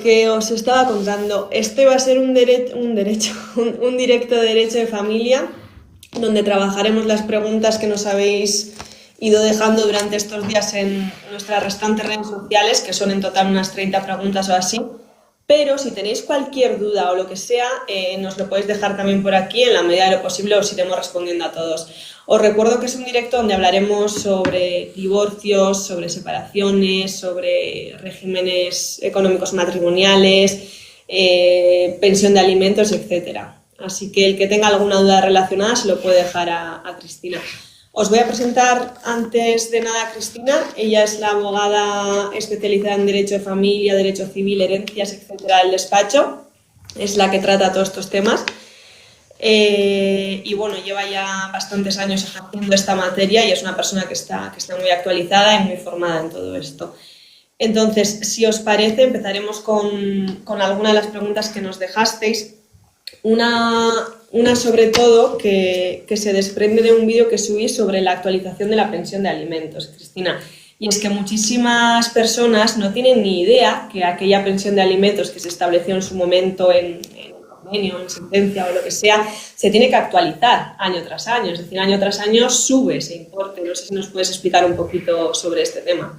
Que os estaba contando, este va a ser un directo de derecho de familia, donde trabajaremos las preguntas que nos habéis ido dejando durante estos días en nuestras restantes redes sociales, que son en total unas 30 preguntas o así. Pero si tenéis cualquier duda o lo que sea, nos lo podéis dejar también por aquí, en la medida de lo posible os iremos respondiendo a todos. Os recuerdo que es un directo donde hablaremos sobre divorcios, sobre separaciones, sobre regímenes económicos matrimoniales, pensión de alimentos, etcétera. Así que el que tenga alguna duda relacionada se lo puede dejar a Cristina. Os voy a presentar antes de nada a Cristina. Ella es la abogada especializada en Derecho de Familia, Derecho Civil, Herencias, etcétera, del despacho. Es la que trata todos estos temas. Y bueno, lleva ya bastantes años ejerciendo esta materia y es una persona que está muy actualizada y muy formada en todo esto. Entonces, si os parece, empezaremos con alguna de las preguntas que nos dejasteis. Una sobre todo que se desprende de un vídeo que subí sobre la actualización de la pensión de alimentos, Cristina. Y es que muchísimas personas no tienen ni idea que aquella pensión de alimentos que se estableció en su momento en convenio, en sentencia o lo que sea, se tiene que actualizar año tras año. Es decir, año tras año sube ese importe. No sé si nos puedes explicar un poquito sobre este tema.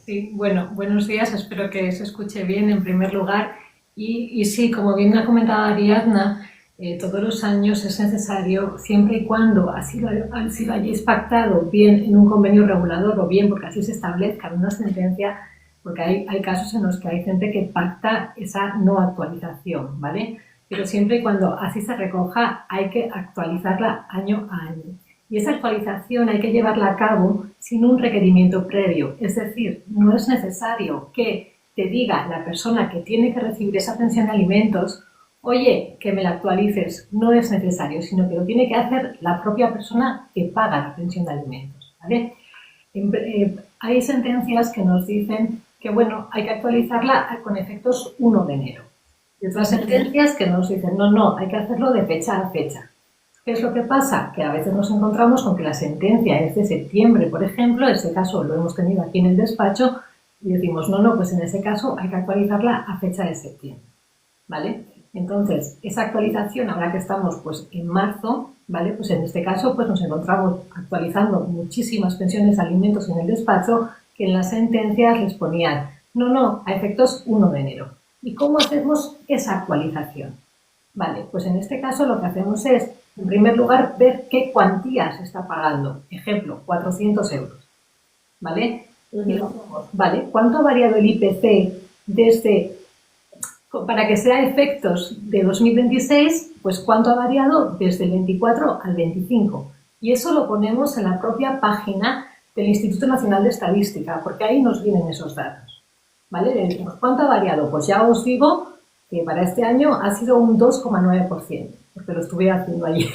Sí, bueno, buenos días. Espero que se escuche bien en primer lugar. Y sí, como bien ha comentado Ariadna, todos los años es necesario, siempre y cuando así lo hayáis pactado bien en un convenio regulador o bien porque así se establezca en una sentencia, porque hay casos en los que hay gente que pacta esa no actualización, ¿vale? Pero siempre y cuando así se recoja hay que actualizarla año a año. Y esa actualización hay que llevarla a cabo sin un requerimiento previo, es decir, no es necesario que te diga la persona que tiene que recibir esa pensión de alimentos, oye, que me la actualices, no es necesario, sino que lo tiene que hacer la propia persona que paga la pensión de alimentos, ¿vale? Hay sentencias que nos dicen que, bueno, hay que actualizarla con efectos 1 de enero. Y otras sentencias que nos dicen, no, hay que hacerlo de fecha a fecha. ¿Qué es lo que pasa? Que a veces nos encontramos con que la sentencia es de septiembre, por ejemplo, ese caso lo hemos tenido aquí en el despacho, y decimos, no, pues en ese caso hay que actualizarla a fecha de septiembre, ¿vale? Entonces, esa actualización, ahora que estamos pues en marzo, ¿vale? Pues en este caso pues nos encontramos actualizando muchísimas pensiones de alimentos en el despacho que en las sentencias les ponían, no, a efectos 1 de enero. ¿Y cómo hacemos esa actualización? Vale, pues en este caso lo que hacemos es, en primer lugar, ver qué cuantía se está pagando. Ejemplo, 400 euros, ¿vale? Y lo hacemos, ¿vale? ¿Cuánto ha variado el IPC para que sea efectos de 2026, pues cuánto ha variado desde el 24 al 25? Y eso lo ponemos en la propia página del Instituto Nacional de Estadística, porque ahí nos vienen esos datos, ¿vale? Le decimos, ¿cuánto ha variado? Pues ya os digo que para este año ha sido un 2,9%, porque lo estuve haciendo ayer.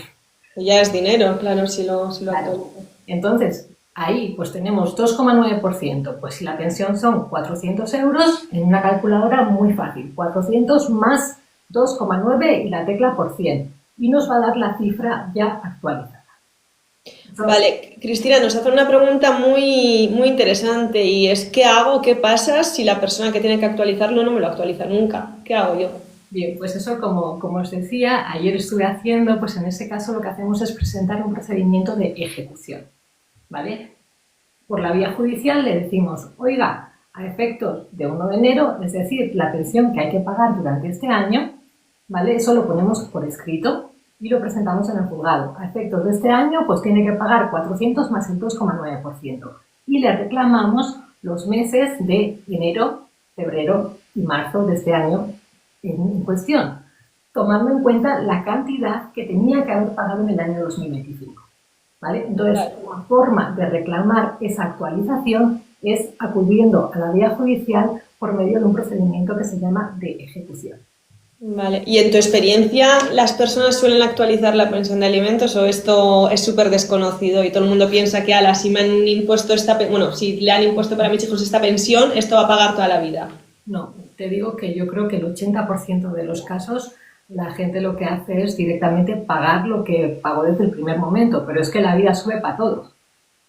Ya es dinero, claro, si lo actualizo. Entonces, ahí pues tenemos 2,9%, pues si la pensión son 400 euros, en una calculadora muy fácil, 400 más 2,9 y la tecla por 100, y nos va a dar la cifra ya actualizada. Entonces, Vale, Cristina, nos hace una pregunta muy, muy interesante y es ¿qué hago, qué pasa si la persona que tiene que actualizarlo no me lo actualiza nunca? ¿Qué hago yo? Bien, pues eso como os decía, ayer estuve haciendo, pues en ese caso lo que hacemos es presentar un procedimiento de ejecución, ¿vale? Por la vía judicial le decimos, oiga, a efectos de 1 de enero, es decir, la pensión que hay que pagar durante este año, ¿vale? Eso lo ponemos por escrito y lo presentamos en el juzgado. A efectos de este año, pues tiene que pagar 400 más el 2,9%. Y le reclamamos los meses de enero, febrero y marzo de este año en cuestión, tomando en cuenta la cantidad que tenía que haber pagado en el año 2025. ¿Vale? Entonces, la forma de reclamar esa actualización es acudiendo a la vía judicial por medio de un procedimiento que se llama de ejecución. Vale, ¿y en tu experiencia las personas suelen actualizar la pensión de alimentos o esto es súper desconocido y todo el mundo piensa que si me han impuesto si le han impuesto para mis hijos esta pensión, esto va a pagar toda la vida? No, te digo que yo creo que el 80% de los casos la gente lo que hace es directamente pagar lo que pagó desde el primer momento, pero es que la vida sube para todos.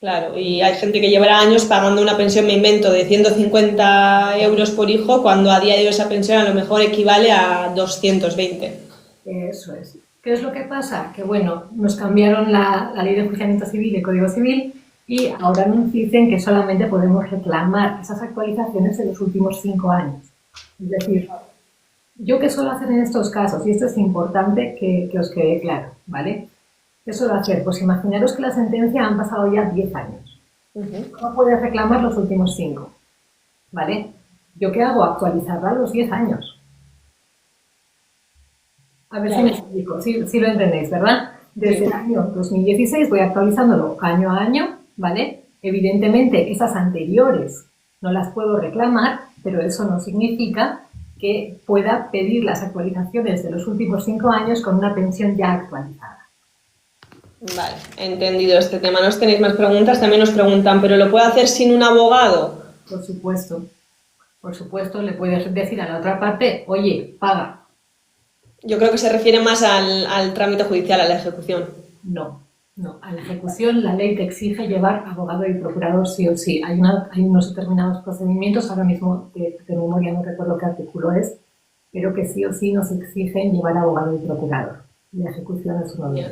Claro, y hay gente que llevará años pagando una pensión, me invento, de 150 euros por hijo, cuando a día de hoy esa pensión a lo mejor equivale a 220. Eso es. ¿Qué es lo que pasa? Que bueno, nos cambiaron la ley de enjuiciamiento civil y el Código Civil y ahora nos dicen que solamente podemos reclamar esas actualizaciones de los últimos 5 años. Es decir, ¿yo qué suelo hacer en estos casos? Y esto es importante que os quede claro, ¿vale? ¿Qué suelo hacer? Pues imaginaros que la sentencia han pasado ya 10 años. No puedes reclamar los últimos 5, ¿vale? ¿Yo qué hago? Actualizarla a los 10 años. A ver si me explico, si lo entendéis, ¿verdad? Desde el año 2016 voy actualizándolo año a año, ¿vale? Evidentemente, esas anteriores no las puedo reclamar, pero eso no significa que pueda pedir las actualizaciones de los últimos 5 años con una pensión ya actualizada. Vale, entendido este tema. ¿No os tenéis más preguntas? También nos preguntan, ¿pero lo puede hacer sin un abogado? Por supuesto, le puedes decir a la otra parte, oye, paga. Yo creo que se refiere más al trámite judicial, a la ejecución. No, a la ejecución la ley te exige llevar abogado y procurador sí o sí. Hay unos determinados procedimientos, ahora mismo de memoria no recuerdo qué artículo es, pero que sí o sí nos exigen llevar abogado y procurador. Y la ejecución es uno de ellos.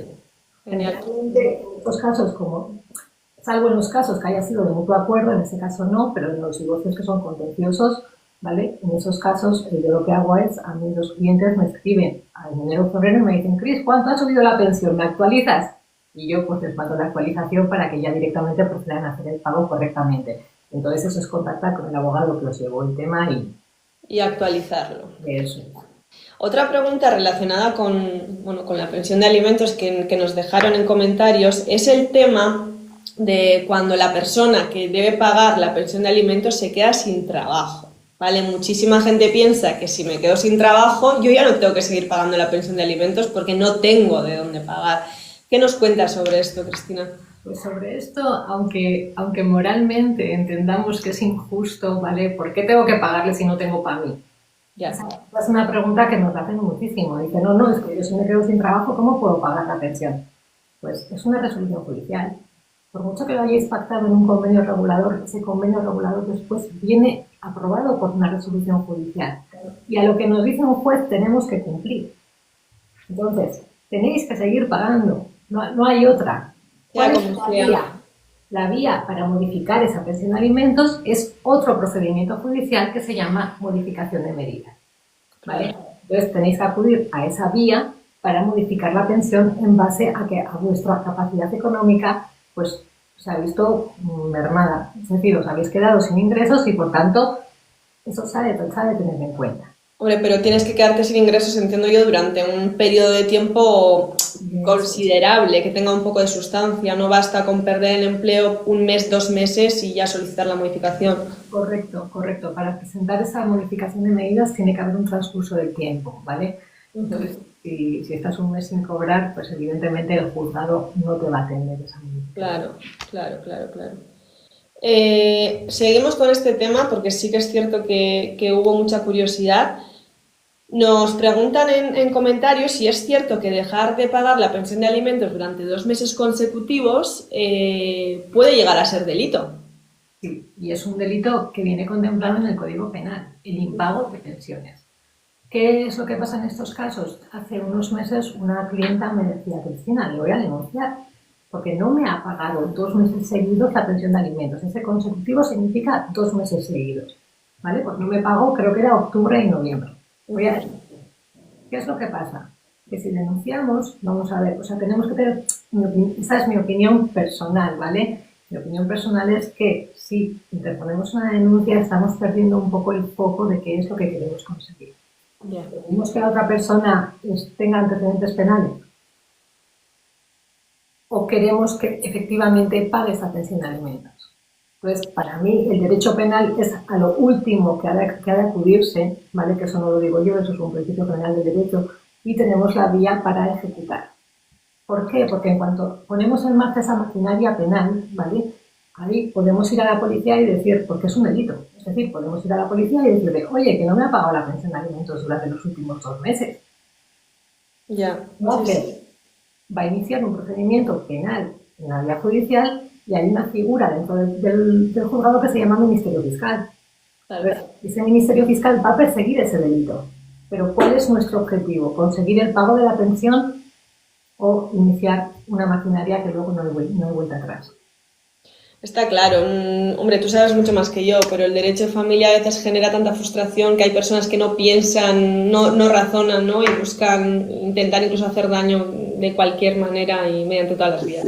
Generalmente, en estos casos, salvo en los casos que haya sido de mutuo acuerdo, en ese caso no, pero en los divorcios que son contenciosos, ¿vale? En esos casos, yo lo que hago es, a mí los clientes me escriben en enero o febrero y me dicen, Cris, ¿cuánto ha subido la pensión? ¿Me actualizas? Y yo pues les mando la actualización para que ya directamente procedan a hacer el pago correctamente. Entonces eso es contactar con el abogado que os llevó el tema y actualizarlo. Eso. Otra pregunta relacionada con la pensión de alimentos que nos dejaron en comentarios es el tema de cuando la persona que debe pagar la pensión de alimentos se queda sin trabajo. ¿Vale? Muchísima gente piensa que si me quedo sin trabajo, yo ya no tengo que seguir pagando la pensión de alimentos porque no tengo de dónde pagar. ¿Qué nos cuentas sobre esto, Cristina? Pues sobre esto, aunque moralmente entendamos que es injusto, ¿vale? ¿Por qué tengo que pagarle si no tengo para mí? Ya. Es una pregunta que nos hacen muchísimo. Dicen, no, es que yo si me quedo sin trabajo, ¿cómo puedo pagar la pensión? Pues es una resolución judicial. Por mucho que lo hayáis pactado en un convenio regulador, ese convenio regulador después viene aprobado por una resolución judicial. Y a lo que nos dice un juez tenemos que cumplir. Entonces, tenéis que seguir pagando. No hay otra. ¿Cuál es la vía? La vía para modificar esa pensión de alimentos es otro procedimiento judicial que se llama modificación de medida. ¿Vale? Entonces tenéis que acudir a esa vía para modificar la pensión en base a que a vuestra capacidad económica pues se ha visto mermada. Es decir, os habéis quedado sin ingresos y por tanto eso se ha de tener en cuenta. Hombre, pero tienes que quedarte sin ingresos, entiendo yo, durante un periodo de tiempo considerable, que tenga un poco de sustancia. No basta con perder el empleo 1 mes, 2 meses y ya solicitar la modificación. Correcto. Para presentar esa modificación de medidas tiene que haber un transcurso del tiempo, ¿vale? Entonces, si estás 1 mes sin cobrar, pues evidentemente el juzgado no te va a atender esa modificación. Claro. Seguimos con este tema porque sí que es cierto que hubo mucha curiosidad. Nos preguntan en comentarios si es cierto que dejar de pagar la pensión de alimentos durante 2 meses consecutivos puede llegar a ser delito. Sí, y es un delito que viene contemplado en el Código Penal, el impago de pensiones. ¿Qué es lo que pasa en estos casos? Hace unos meses una clienta me decía, Cristina, le voy a denunciar porque no me ha pagado 2 meses seguidos la pensión de alimentos. Ese consecutivo significa 2 meses seguidos, ¿vale? Pues no me pagó, creo que era octubre y noviembre. ¿Qué es lo que pasa? Que si denunciamos, vamos a ver, o sea, tenemos que tener, esa es mi opinión personal, ¿vale? Mi opinión personal es que si interponemos una denuncia estamos perdiendo un poco el foco de qué es lo que queremos conseguir. ¿Queremos que la otra persona tenga antecedentes penales? ¿O queremos que efectivamente pague esa pensión de alimentos? Entonces, para mí, el derecho penal es a lo último que ha de acudirse, ¿vale? Que eso no lo digo yo, eso es un principio general del derecho, y tenemos la vía para ejecutar. ¿Por qué? Porque en cuanto ponemos en marcha esa maquinaria penal, ¿vale? Ahí podemos ir a la policía y decir, porque es un delito, es decir, podemos ir a la policía y decirle, oye, que no me ha pagado la pensión de alimentos durante los últimos 2 meses. Ya. ¿No? Sí. Va a iniciar un procedimiento penal en la vía judicial y hay una figura dentro del juzgado que se llama Ministerio Fiscal. Claro. Ese Ministerio Fiscal va a perseguir ese delito. Pero ¿cuál es nuestro objetivo? ¿Conseguir el pago de la pensión o iniciar una maquinaria que luego no hay vuelta atrás? Está claro. Hombre, tú sabes mucho más que yo, pero el derecho de familia a veces genera tanta frustración que hay personas que no piensan, no razonan, ¿no? Y buscan intentar incluso hacer daño de cualquier manera y mediante todas las vías.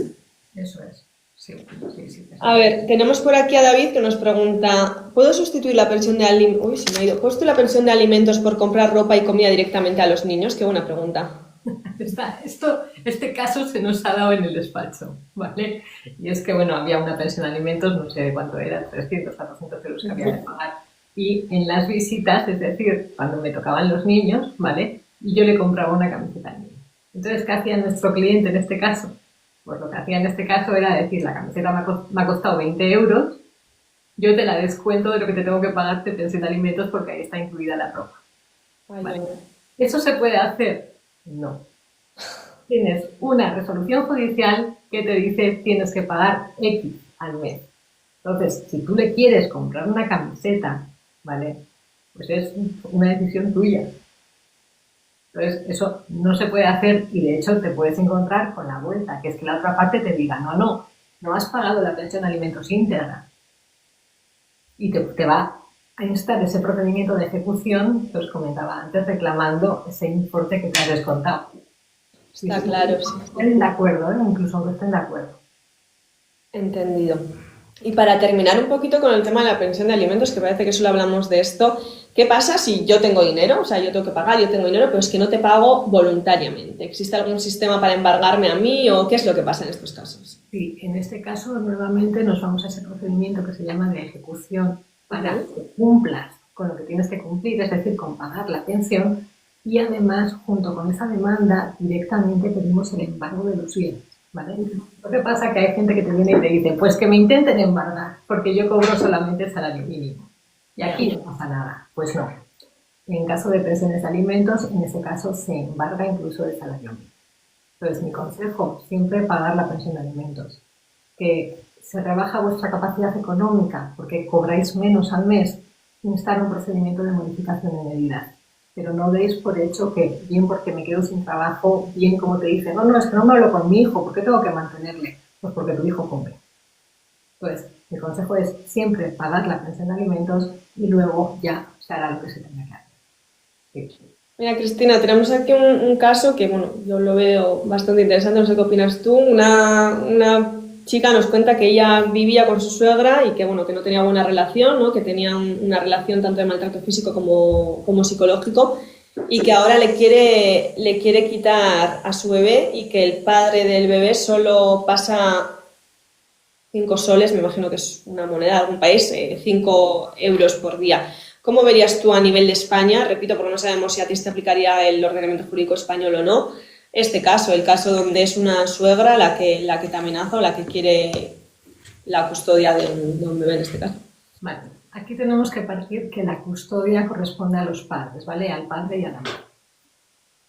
Eso es. Sí. A ver, tenemos por aquí a David que nos pregunta: ¿puedo sustituir la pensión de alimentos? Uy, se me ha ido. ¿Puedo sustituir la pensión de alimentos por comprar ropa y comida directamente a los niños? Qué buena pregunta. Este caso se nos ha dado en el despacho, ¿vale? Y es que, bueno, había una pensión de alimentos, no sé de cuánto era, 300, 400 euros que había que pagar. Y en las visitas, es decir, cuando me tocaban los niños, ¿vale? Y yo le compraba una camiseta al niño. Entonces, ¿qué hacía nuestro cliente en este caso? Pues lo que hacía en este caso era decir: la camiseta me ha costado 20 euros, yo te la descuento de lo que te tengo que pagar de pensión de alimentos porque ahí está incluida la ropa. ¿Vale? ¿Eso se puede hacer? No. Tienes una resolución judicial que te dice tienes que pagar X al mes. Entonces, si tú le quieres comprar una camiseta, ¿vale? Pues es una decisión tuya. Entonces, eso no se puede hacer y de hecho te puedes encontrar con la vuelta, que es que la otra parte te diga: no has pagado la pensión de alimentos íntegra. Y te va a instar ese procedimiento de ejecución que os comentaba antes, reclamando ese importe que te has descontado. Está claro. Estén de acuerdo, incluso aunque estén de acuerdo. Entendido. Y para terminar un poquito con el tema de la pensión de alimentos, que parece que solo hablamos de esto, ¿qué pasa si yo tengo dinero? O sea, yo tengo que pagar, yo tengo dinero, pero es que no te pago voluntariamente. ¿Existe algún sistema para embargarme a mí o qué es lo que pasa en estos casos? Sí, en este caso nuevamente nos vamos a ese procedimiento que se llama de ejecución para que cumplas con lo que tienes que cumplir, es decir, con pagar la pensión, y además, junto con esa demanda, directamente pedimos el embargo de los bienes. ¿Vale? Lo que pasa es que hay gente que te viene y te dice: pues que me intenten embargar, porque yo cobro solamente el salario mínimo. Y aquí no pasa nada. Pues no. En caso de pensiones de alimentos, en ese caso se embarga incluso el salario mínimo. Entonces, mi consejo, siempre pagar la pensión de alimentos. Que se rebaja vuestra capacidad económica porque cobráis menos al mes, instar un procedimiento de modificación de medidas. Pero no deis por hecho que, bien porque me quedo sin trabajo, bien como te dicen: no, es que no me hablo con mi hijo, ¿por qué tengo que mantenerle? Pues porque tu hijo come. Pues mi consejo es siempre pagar la pensión de alimentos y luego ya se hará lo que se tenga que hacer. Sí. Mira, Cristina, tenemos aquí un caso que, bueno, yo lo veo bastante interesante, no sé qué opinas tú. Una chica nos cuenta que ella vivía con su suegra y que, bueno, que no tenía buena relación, ¿no? Que tenía una relación tanto de maltrato físico como psicológico, y que ahora le quiere quitar a su bebé y que el padre del bebé solo pasa 5 soles, me imagino que es una moneda de algún país, 5 euros por día. ¿Cómo verías tú a nivel de España? Repito, porque no sabemos si a ti te aplicaría el ordenamiento jurídico español o no. Este caso, el caso donde es una suegra la que te amenaza o la que quiere la custodia de un bebé en este caso. Vale, aquí tenemos que partir que la custodia corresponde a los padres, ¿vale? Al padre y a la madre.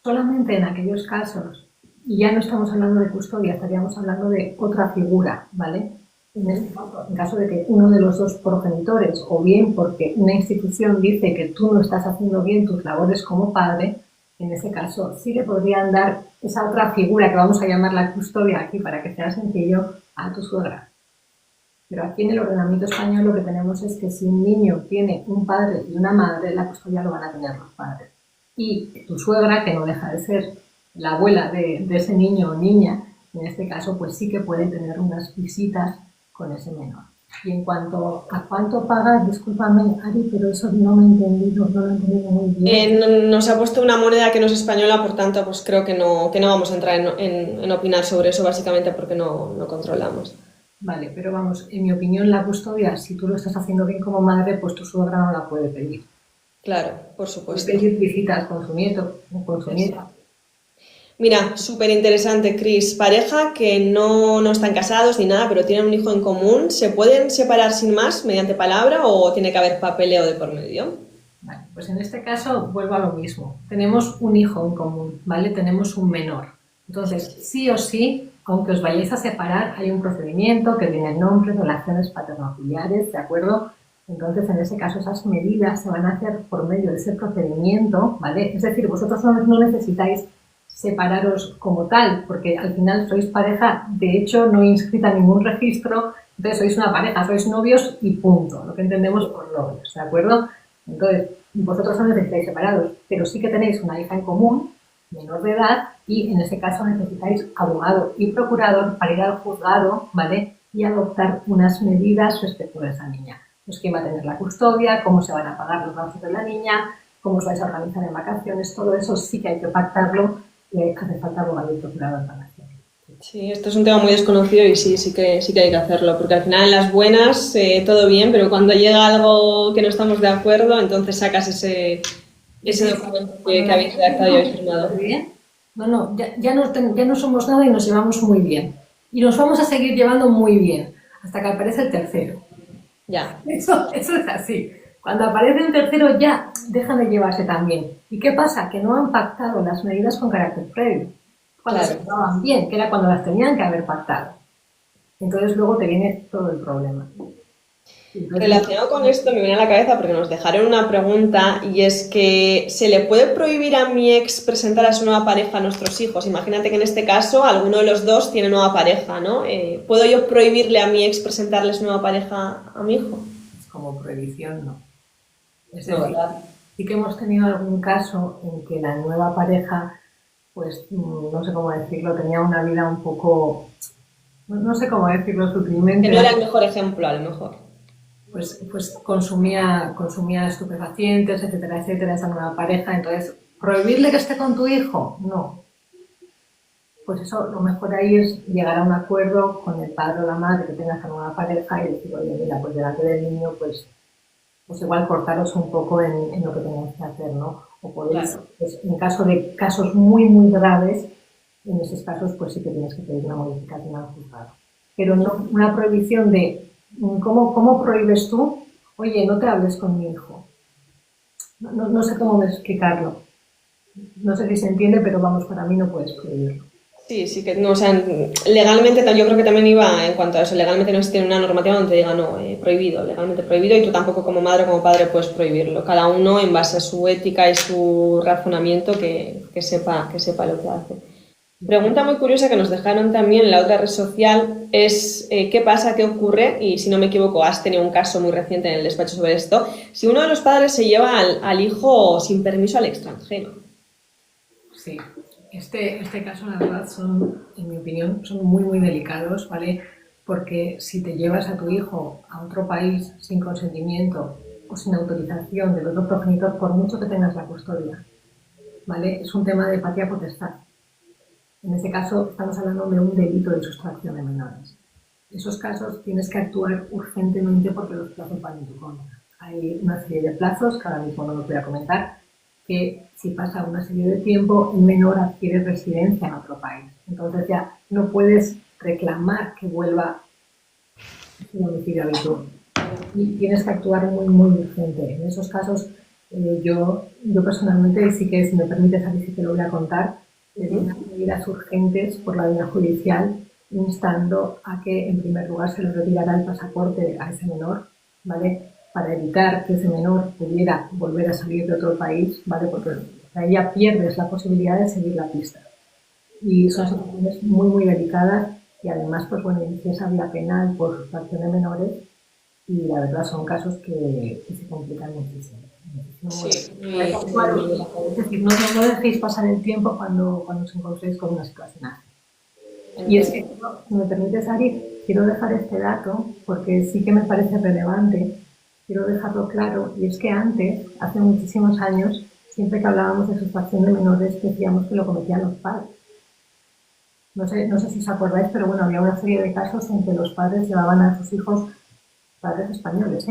Solamente en aquellos casos, y ya no estamos hablando de custodia, estaríamos hablando de otra figura, ¿vale? En caso de que uno de los dos progenitores, o bien porque una institución dice que tú no estás haciendo bien tus labores como padre, en ese caso sí le podrían dar esa otra figura que vamos a llamar la custodia aquí para que sea sencillo, a tu suegra. Pero aquí en el ordenamiento español lo que tenemos es que si un niño tiene un padre y una madre, la custodia lo van a tener los padres. Y tu suegra, que no deja de ser la abuela de ese niño o niña, en este caso pues sí que puede tener unas visitas con ese menor. Y en cuanto a cuánto pagas, discúlpame, Ari, pero eso no lo he entendido muy bien. Nos ha puesto una moneda que no es española, por tanto, pues creo que no vamos a entrar en opinar sobre eso, básicamente porque no controlamos. Vale, pero vamos, en mi opinión, la custodia, si tú lo estás haciendo bien como madre, pues tu suegra no la puede pedir. Claro, por supuesto. Puede pedir visitas con su nieto o con su nieta. Mira, súper interesante, Cris. Pareja que no están casados ni nada, pero tienen un hijo en común, ¿se pueden separar sin más mediante palabra o tiene que haber papeleo de por medio? Vale, pues en este caso vuelvo a lo mismo. Tenemos un hijo en común, ¿vale? Tenemos un menor. Entonces, sí o sí, aunque os vayáis a separar, hay un procedimiento que tiene el nombre, relaciones paterno-filiares, ¿de acuerdo? Entonces, en ese caso, esas medidas se van a hacer por medio de ese procedimiento, ¿vale? Es decir, vosotros no necesitáis separaros como tal, porque al final sois pareja, de hecho, no inscrita en ningún registro, entonces sois una pareja, sois novios y punto, lo que entendemos por novios, ¿de acuerdo? Entonces, vosotros no necesitáis separados, pero sí que tenéis una hija en común, menor de edad, y en ese caso necesitáis abogado y procurador para ir al juzgado, ¿vale? Y adoptar unas medidas respecto de esa niña. Pues quién va a tener la custodia, cómo se van a pagar los gastos de la niña, cómo os vais a organizar en vacaciones, todo eso sí que hay que pactarlo y hace falta abogado y procurador para hacerlo. Sí, esto es un tema muy desconocido y sí que hay que hacerlo, porque al final en las buenas todo bien, pero cuando llega algo que no estamos de acuerdo, entonces sacas ese documento que habéis redactado y habéis firmado. No, ya no somos nada y nos llevamos muy bien. Y nos vamos a seguir llevando muy bien, hasta que aparece el tercero. Ya. Eso es así. Cuando aparece un tercero ya dejan de llevarse tan bien. ¿Y qué pasa? Que no han pactado las medidas con carácter previo. Cuando se llevaban bien, que era cuando las tenían que haber pactado. Entonces luego te viene todo el problema. Entonces, relacionado con esto me viene a la cabeza porque nos dejaron una pregunta y es que ¿se le puede prohibir a mi ex presentar a su nueva pareja a nuestros hijos? Imagínate que en este caso alguno de los dos tiene nueva pareja, ¿no? ¿Puedo yo prohibirle a mi ex presentarle su nueva pareja a mi hijo? Como prohibición, no. Es decir, sí que hemos tenido algún caso en que la nueva pareja, pues no sé cómo decirlo, tenía una vida un poco, no sé cómo decirlo sutilmente. Que no era el mejor ejemplo, a lo mejor. Pues consumía estupefacientes, etcétera, etcétera, esa nueva pareja. Entonces, ¿prohibirle que esté con tu hijo? No. Pues eso, lo mejor ahí es llegar a un acuerdo con el padre o la madre que tenga esa nueva pareja y decir, oye, mira, pues delante del niño, pues igual cortaros un poco en lo que tenéis que hacer, ¿no? O podéis, pues, en caso de casos muy, muy graves, en esos casos, pues sí que tienes que pedir una modificación al juzgado. Pero no una prohibición de, ¿cómo prohíbes tú? Oye, no te hables con mi hijo. No sé cómo explicarlo. No sé si se entiende, pero vamos, para mí no puedes prohibirlo. Sí, que no, o sea, legalmente yo creo que también iba en cuanto a eso, legalmente no existe una normativa donde te diga no, prohibido, legalmente prohibido, y tú tampoco como madre o como padre puedes prohibirlo. Cada uno en base a su ética y su razonamiento que sepa lo que hace. Pregunta muy curiosa que nos dejaron también en la otra red social es ¿qué pasa, qué ocurre? Y si no me equivoco, has tenido un caso muy reciente en el despacho sobre esto. Si uno de los padres se lleva al hijo sin permiso al extranjero. Sí. Este caso, la verdad, en mi opinión, son muy, muy delicados, ¿vale? Porque si te llevas a tu hijo a otro país sin consentimiento o sin autorización del otro progenitor, por mucho que tengas la custodia, ¿vale? Es un tema de patria potestad. En este caso, estamos hablando de un delito de sustracción de menores. En esos casos tienes que actuar urgentemente porque los plazos van en tu contra. Hay una serie de plazos, que ahora mismo no los voy a comentar, que si pasa una serie de tiempo, el menor adquiere residencia en otro país. Entonces ya no puedes reclamar que vuelva a su domicilio habitual. Y tienes que actuar muy, muy urgente. En esos casos, yo personalmente, sí que si me permites, aquí sí que lo voy a contar, unas medidas urgentes por la vía judicial, instando a que, en primer lugar, se le retirara el pasaporte a ese menor, ¿vale?, para evitar que ese menor pudiera volver a salir de otro país, ¿vale? Porque ahí ya pierdes la posibilidad de seguir la pista. Y son situaciones muy, muy delicadas y además, pues bueno, inicia esa vía penal por sustracción de menores y la verdad son casos que se complican muchísimo. Sí. Es decir, no dejéis pasar el tiempo cuando os encontréis con una situación así. Y es que, si me permites, Ari, quiero dejar este dato porque sí que me parece relevante. Quiero dejarlo claro, y es que antes, hace muchísimos años, siempre que hablábamos de sustracción de menores, decíamos que lo cometían los padres. No sé si os acordáis, pero bueno, había una serie de casos en que los padres llevaban a sus hijos, padres españoles,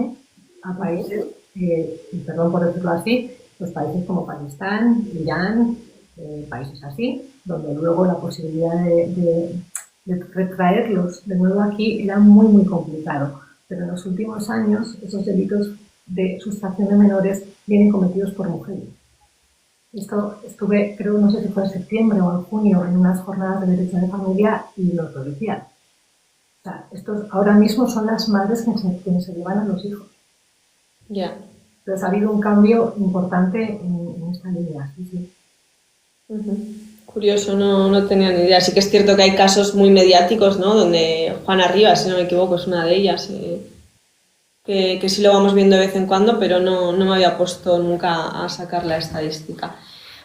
a países, perdón por decirlo así, pues países como Pakistán, Irán, países así, donde luego la posibilidad de retraerlos de nuevo aquí era muy, muy complicado. Pero en los últimos años esos delitos de sustracción de menores vienen cometidos por mujeres. Esto estuve, creo, no sé si fue en septiembre o en junio, en unas jornadas de derecho de familia y nos lo decían. O sea, estos ahora mismo son las madres quienes se llevan a los hijos. Ya. Entonces ha habido un cambio importante en esta línea. Sí, sí. Curioso, no tenía ni idea. Sí que es cierto que hay casos muy mediáticos, ¿no? Donde Juana Rivas, si no me equivoco, es una de ellas, que sí lo vamos viendo de vez en cuando, pero no me había puesto nunca a sacar la estadística.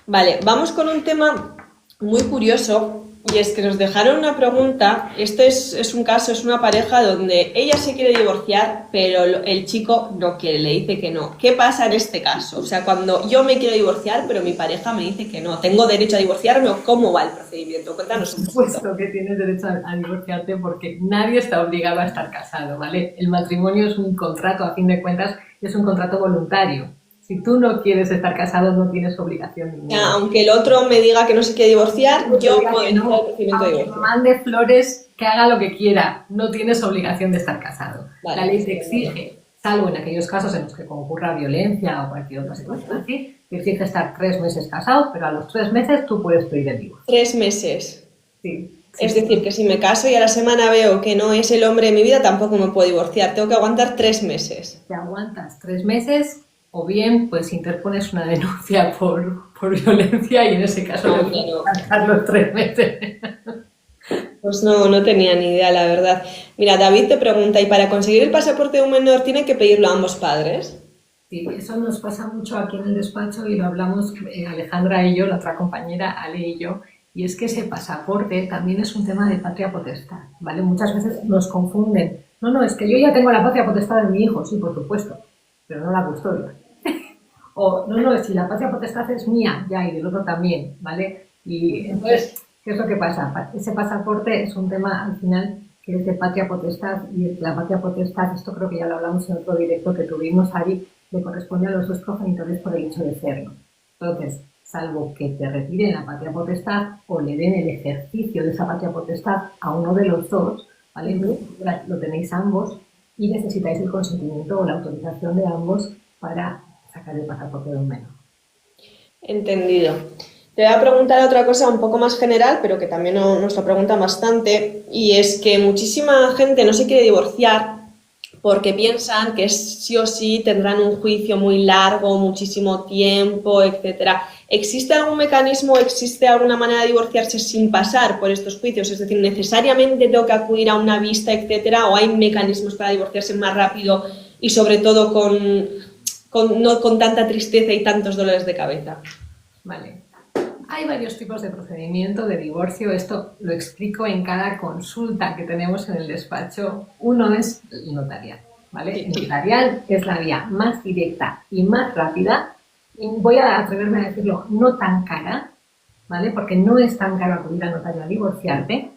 Vale, vamos con un tema muy curioso, y es que nos dejaron una pregunta. Esto es un caso, es una pareja donde ella se quiere divorciar, pero el chico no quiere, le dice que no. ¿Qué pasa en este caso? O sea, cuando yo me quiero divorciar, pero mi pareja me dice que no, ¿tengo derecho a divorciarme o cómo va el procedimiento? Cuéntanos un Por poquito. supuesto que tienes derecho a divorciarte porque nadie está obligado a estar casado, ¿vale? El matrimonio es un contrato, a fin de cuentas, es un contrato voluntario. Si tú no quieres estar casado, no tienes obligación ninguna. Aunque el otro me diga que no se quiere divorciar, yo Diga puedo que iniciar no, el procedimiento de aunque me divorcio. mande flores, que haga lo que quiera, no tienes obligación de estar casado. Vale. La ley te exige, salvo en aquellos casos en los que concurra violencia o cualquier otra situación así, te exige estar 3 meses casado, pero a los 3 meses tú puedes pedir el divorcio. 3 meses. Sí. Es decir, que si me caso y a la semana veo que no es el hombre de mi vida, tampoco me puedo divorciar. Tengo que aguantar 3 meses. Te aguantas 3 meses o bien pues interpones una denuncia por violencia y en ese caso le puedes aguantar los 3 meses. Pues no tenía ni idea, la verdad. Mira, David te pregunta, ¿y para conseguir el pasaporte de un menor tiene que pedirlo a ambos padres? Sí, eso nos pasa mucho aquí en el despacho y lo hablamos Alejandra y yo, la otra compañera, Ale y yo, y es que ese pasaporte también es un tema de patria potestad, ¿vale? Muchas veces nos confunden. No, es que yo ya tengo la patria potestad de mi hijo, sí, por supuesto, pero no la custodia. O, no, si la patria potestad es mía, ya, y del otro también, ¿vale? Y entonces, ¿qué es lo que pasa? Ese pasaporte es un tema, al final, que es de patria potestad, y la patria potestad, esto creo que ya lo hablamos en otro directo que tuvimos ahí, le corresponde a los dos progenitores por el hecho de serlo. Entonces, salvo que te retiren la patria potestad o le den el ejercicio de esa patria potestad a uno de los dos, ¿vale? Lo tenéis ambos y necesitáis el consentimiento o la autorización de ambos para sacar el pasaporte de un menor. Entendido. Te voy a preguntar otra cosa un poco más general, pero que también nos lo preguntan bastante, y es que muchísima gente no se quiere divorciar porque piensan que sí o sí tendrán un juicio muy largo, muchísimo tiempo, etcétera. ¿Existe algún mecanismo, existe alguna manera de divorciarse sin pasar por estos juicios? Es decir, ¿necesariamente tengo que acudir a una vista, etcétera? ¿O hay mecanismos para divorciarse más rápido y sobre todo no con tanta tristeza y tantos dolores de cabeza? Vale. Hay varios tipos de procedimiento de divorcio. Esto lo explico en cada consulta que tenemos en el despacho. Uno es el notarial, ¿vale? El notarial es la vía más directa y más rápida. Y voy a atreverme a decirlo, no tan cara, ¿vale? Porque no es tan caro acudir al notario a divorciarte.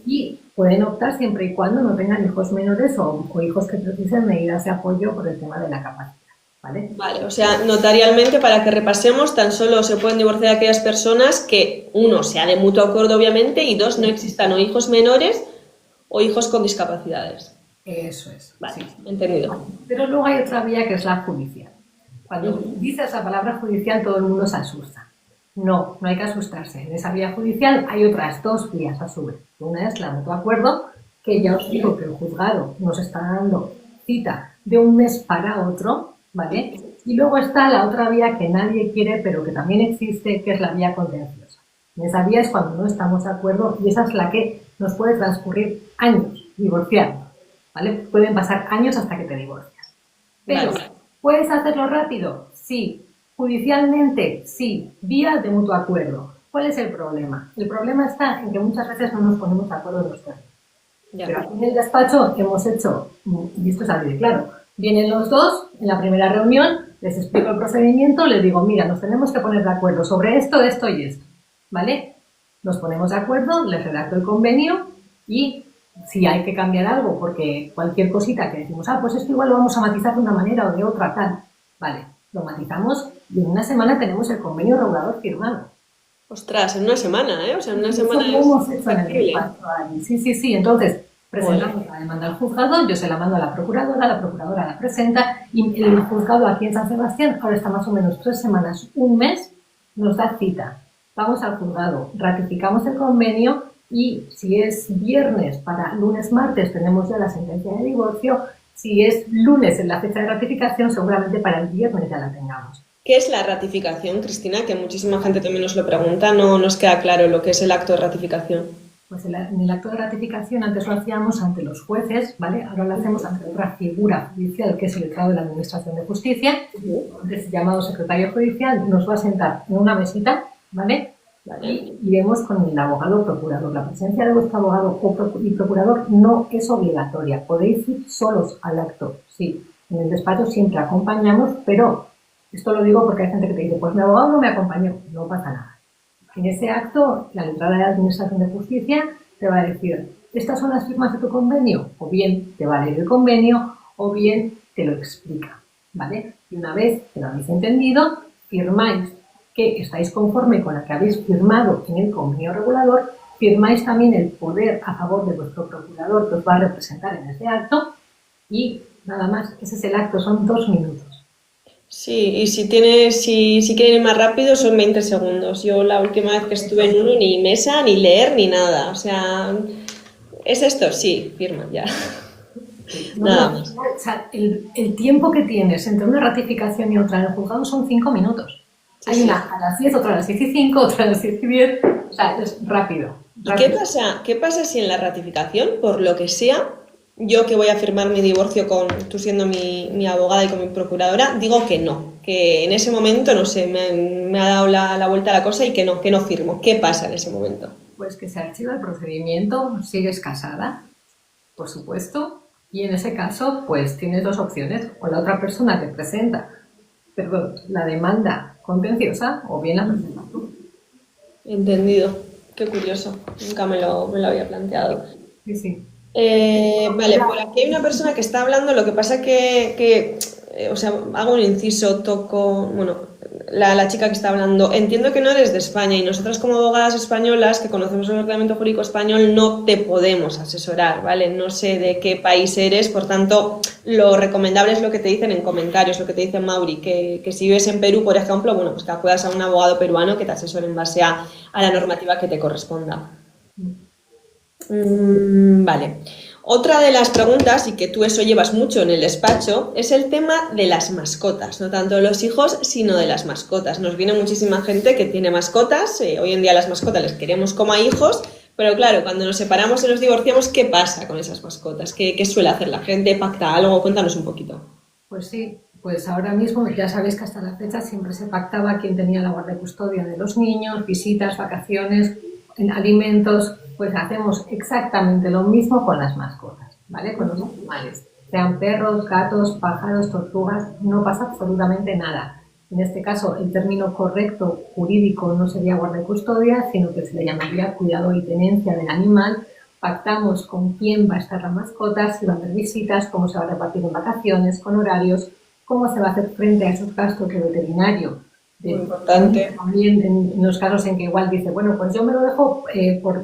Y pueden optar siempre y cuando no tengan hijos menores o hijos que precisen medidas de apoyo por el tema de la capacidad. ¿Vale? Vale, o sea, notarialmente, para que repasemos, tan solo se pueden divorciar aquellas personas que, uno, sea de mutuo acuerdo, obviamente, y dos, no existan o hijos menores o hijos con discapacidades. Eso es. Vale, sí. entendido. Pero luego hay otra vía que es la judicial. Cuando dices la palabra judicial, todo el mundo se asusta. No hay que asustarse. En esa vía judicial hay otras dos vías a su vez. Una es la mutuo acuerdo, que ya os digo que el juzgado nos está dando cita de un mes para otro, ¿vale? Y luego está la otra vía que nadie quiere, pero que también existe, que es la vía contenciosa. En esa vía es cuando no estamos de acuerdo y esa es la que nos puede transcurrir años divorciando, ¿vale? Pueden pasar años hasta que te divorcias. Pero, ¿puedes hacerlo rápido? Sí. Judicialmente, sí. Vía de mutuo acuerdo. ¿Cuál es el problema? El problema está en que muchas veces no nos ponemos de acuerdo en los términos. Pero aquí en el despacho hemos hecho, y esto es así de claro, vienen los dos en la primera reunión, les explico el procedimiento, les digo, mira, nos tenemos que poner de acuerdo sobre esto, esto y esto, ¿vale? Nos ponemos de acuerdo, les redacto el convenio y si hay que cambiar algo, porque cualquier cosita que decimos, pues esto igual lo vamos a matizar de una manera o de otra, tal, vale, lo matizamos y en una semana tenemos el convenio regulador firmado. Ostras, en una semana, ¿eh? O sea, en una semana lo hemos hecho en el despacho ahí. Sí, entonces presentamos la demanda al juzgado, yo se la mando a la procuradora la presenta y el juzgado aquí en San Sebastián ahora está más o menos 3 semanas, un mes nos da cita, vamos al juzgado, ratificamos el convenio y si es viernes para lunes, martes tenemos ya la sentencia de divorcio, si es lunes en la fecha de ratificación seguramente para el viernes ya la tengamos. ¿Qué es la ratificación, Cristina? Que muchísima gente también nos lo pregunta, no nos queda claro lo que es el acto de ratificación. Pues en el acto de ratificación antes lo hacíamos ante los jueces, ¿vale? Ahora lo hacemos ante otra figura judicial que es el letrado de la Administración de Justicia, antes llamado secretario judicial, nos va a sentar en una mesita, ¿vale? Y iremos con el abogado o procurador. La presencia de vuestro abogado y procurador no es obligatoria, podéis ir solos al acto, sí. En el despacho siempre acompañamos, pero esto lo digo porque hay gente que te dice, pues mi abogado no me acompañó, no pasa nada. En ese acto, la letrada de la Administración de Justicia te va a decir, estas son las firmas de tu convenio, o bien te va a leer el convenio, o bien te lo explica, ¿vale? Y una vez que lo habéis entendido, firmáis que estáis conforme con la que habéis firmado en el convenio regulador, firmáis también el poder a favor de vuestro procurador que os va a representar en ese acto, y nada más, ese es el acto, son 2 minutos. Sí, y si quieren ir más rápido son 20 segundos. Yo la última vez que estuve en uno ni mesa, ni leer, ni nada. O sea, ¿es esto? Sí, firma ya. Nada más. O sea, el tiempo que tienes entre una ratificación y otra en el juzgado son 5 minutos. Sí, Hay sí. una a las 10, otra a las 10 y 5, otra a las 10 y 10. O sea, es rápido. ¿Y qué pasa si en la ratificación, por lo que sea, yo que voy a firmar mi divorcio con tú siendo mi abogada y con mi procuradora, digo que no, que en ese momento, no sé, me ha dado la vuelta a la cosa y que no firmo? ¿Qué pasa en ese momento? Pues que se archiva el procedimiento, sigues casada, por supuesto, y en ese caso, pues tienes 2 opciones. O la otra persona te presenta, la demanda contenciosa, o bien la presentas tú. Entendido. Qué curioso. Nunca me lo había planteado. Sí, sí. Vale, por aquí hay una persona que está hablando, lo que pasa o sea, hago un inciso, bueno, la chica que está hablando, entiendo que no eres de España y nosotras como abogadas españolas que conocemos el ordenamiento jurídico español no te podemos asesorar, ¿vale? No sé de qué país eres, por tanto, lo recomendable es lo que te dicen en comentarios, lo que te dice Mauri, que si vives en Perú, por ejemplo, bueno, pues que acudas a un abogado peruano que te asesore en base a la normativa que te corresponda. Vale. Otra de las preguntas, y que tú eso llevas mucho en el despacho, es el tema de las mascotas, no tanto de los hijos, sino de las mascotas. Nos viene muchísima gente que tiene mascotas, hoy en día las mascotas les queremos como a hijos, pero claro, cuando nos separamos y nos divorciamos, ¿qué pasa con esas mascotas? ¿Qué suele hacer la gente? ¿Pacta algo? Cuéntanos un poquito. Pues sí, pues ahora mismo ya sabéis que hasta la fecha siempre se pactaba quién tenía la guardia y custodia de los niños, visitas, vacaciones, alimentos. Pues hacemos exactamente lo mismo con las mascotas, ¿vale? Con los animales, sean perros, gatos, pájaros, tortugas, no pasa absolutamente nada. En este caso, el término correcto jurídico no sería guarda y custodia, sino que se le llamaría cuidado y tenencia del animal. Pactamos con quién va a estar la mascota, si va a haber visitas, cómo se va a repartir en vacaciones, con horarios, cómo se va a hacer frente a esos gastos de veterinario. Muy importante. También en los casos en que igual dice, bueno, pues yo me lo dejo,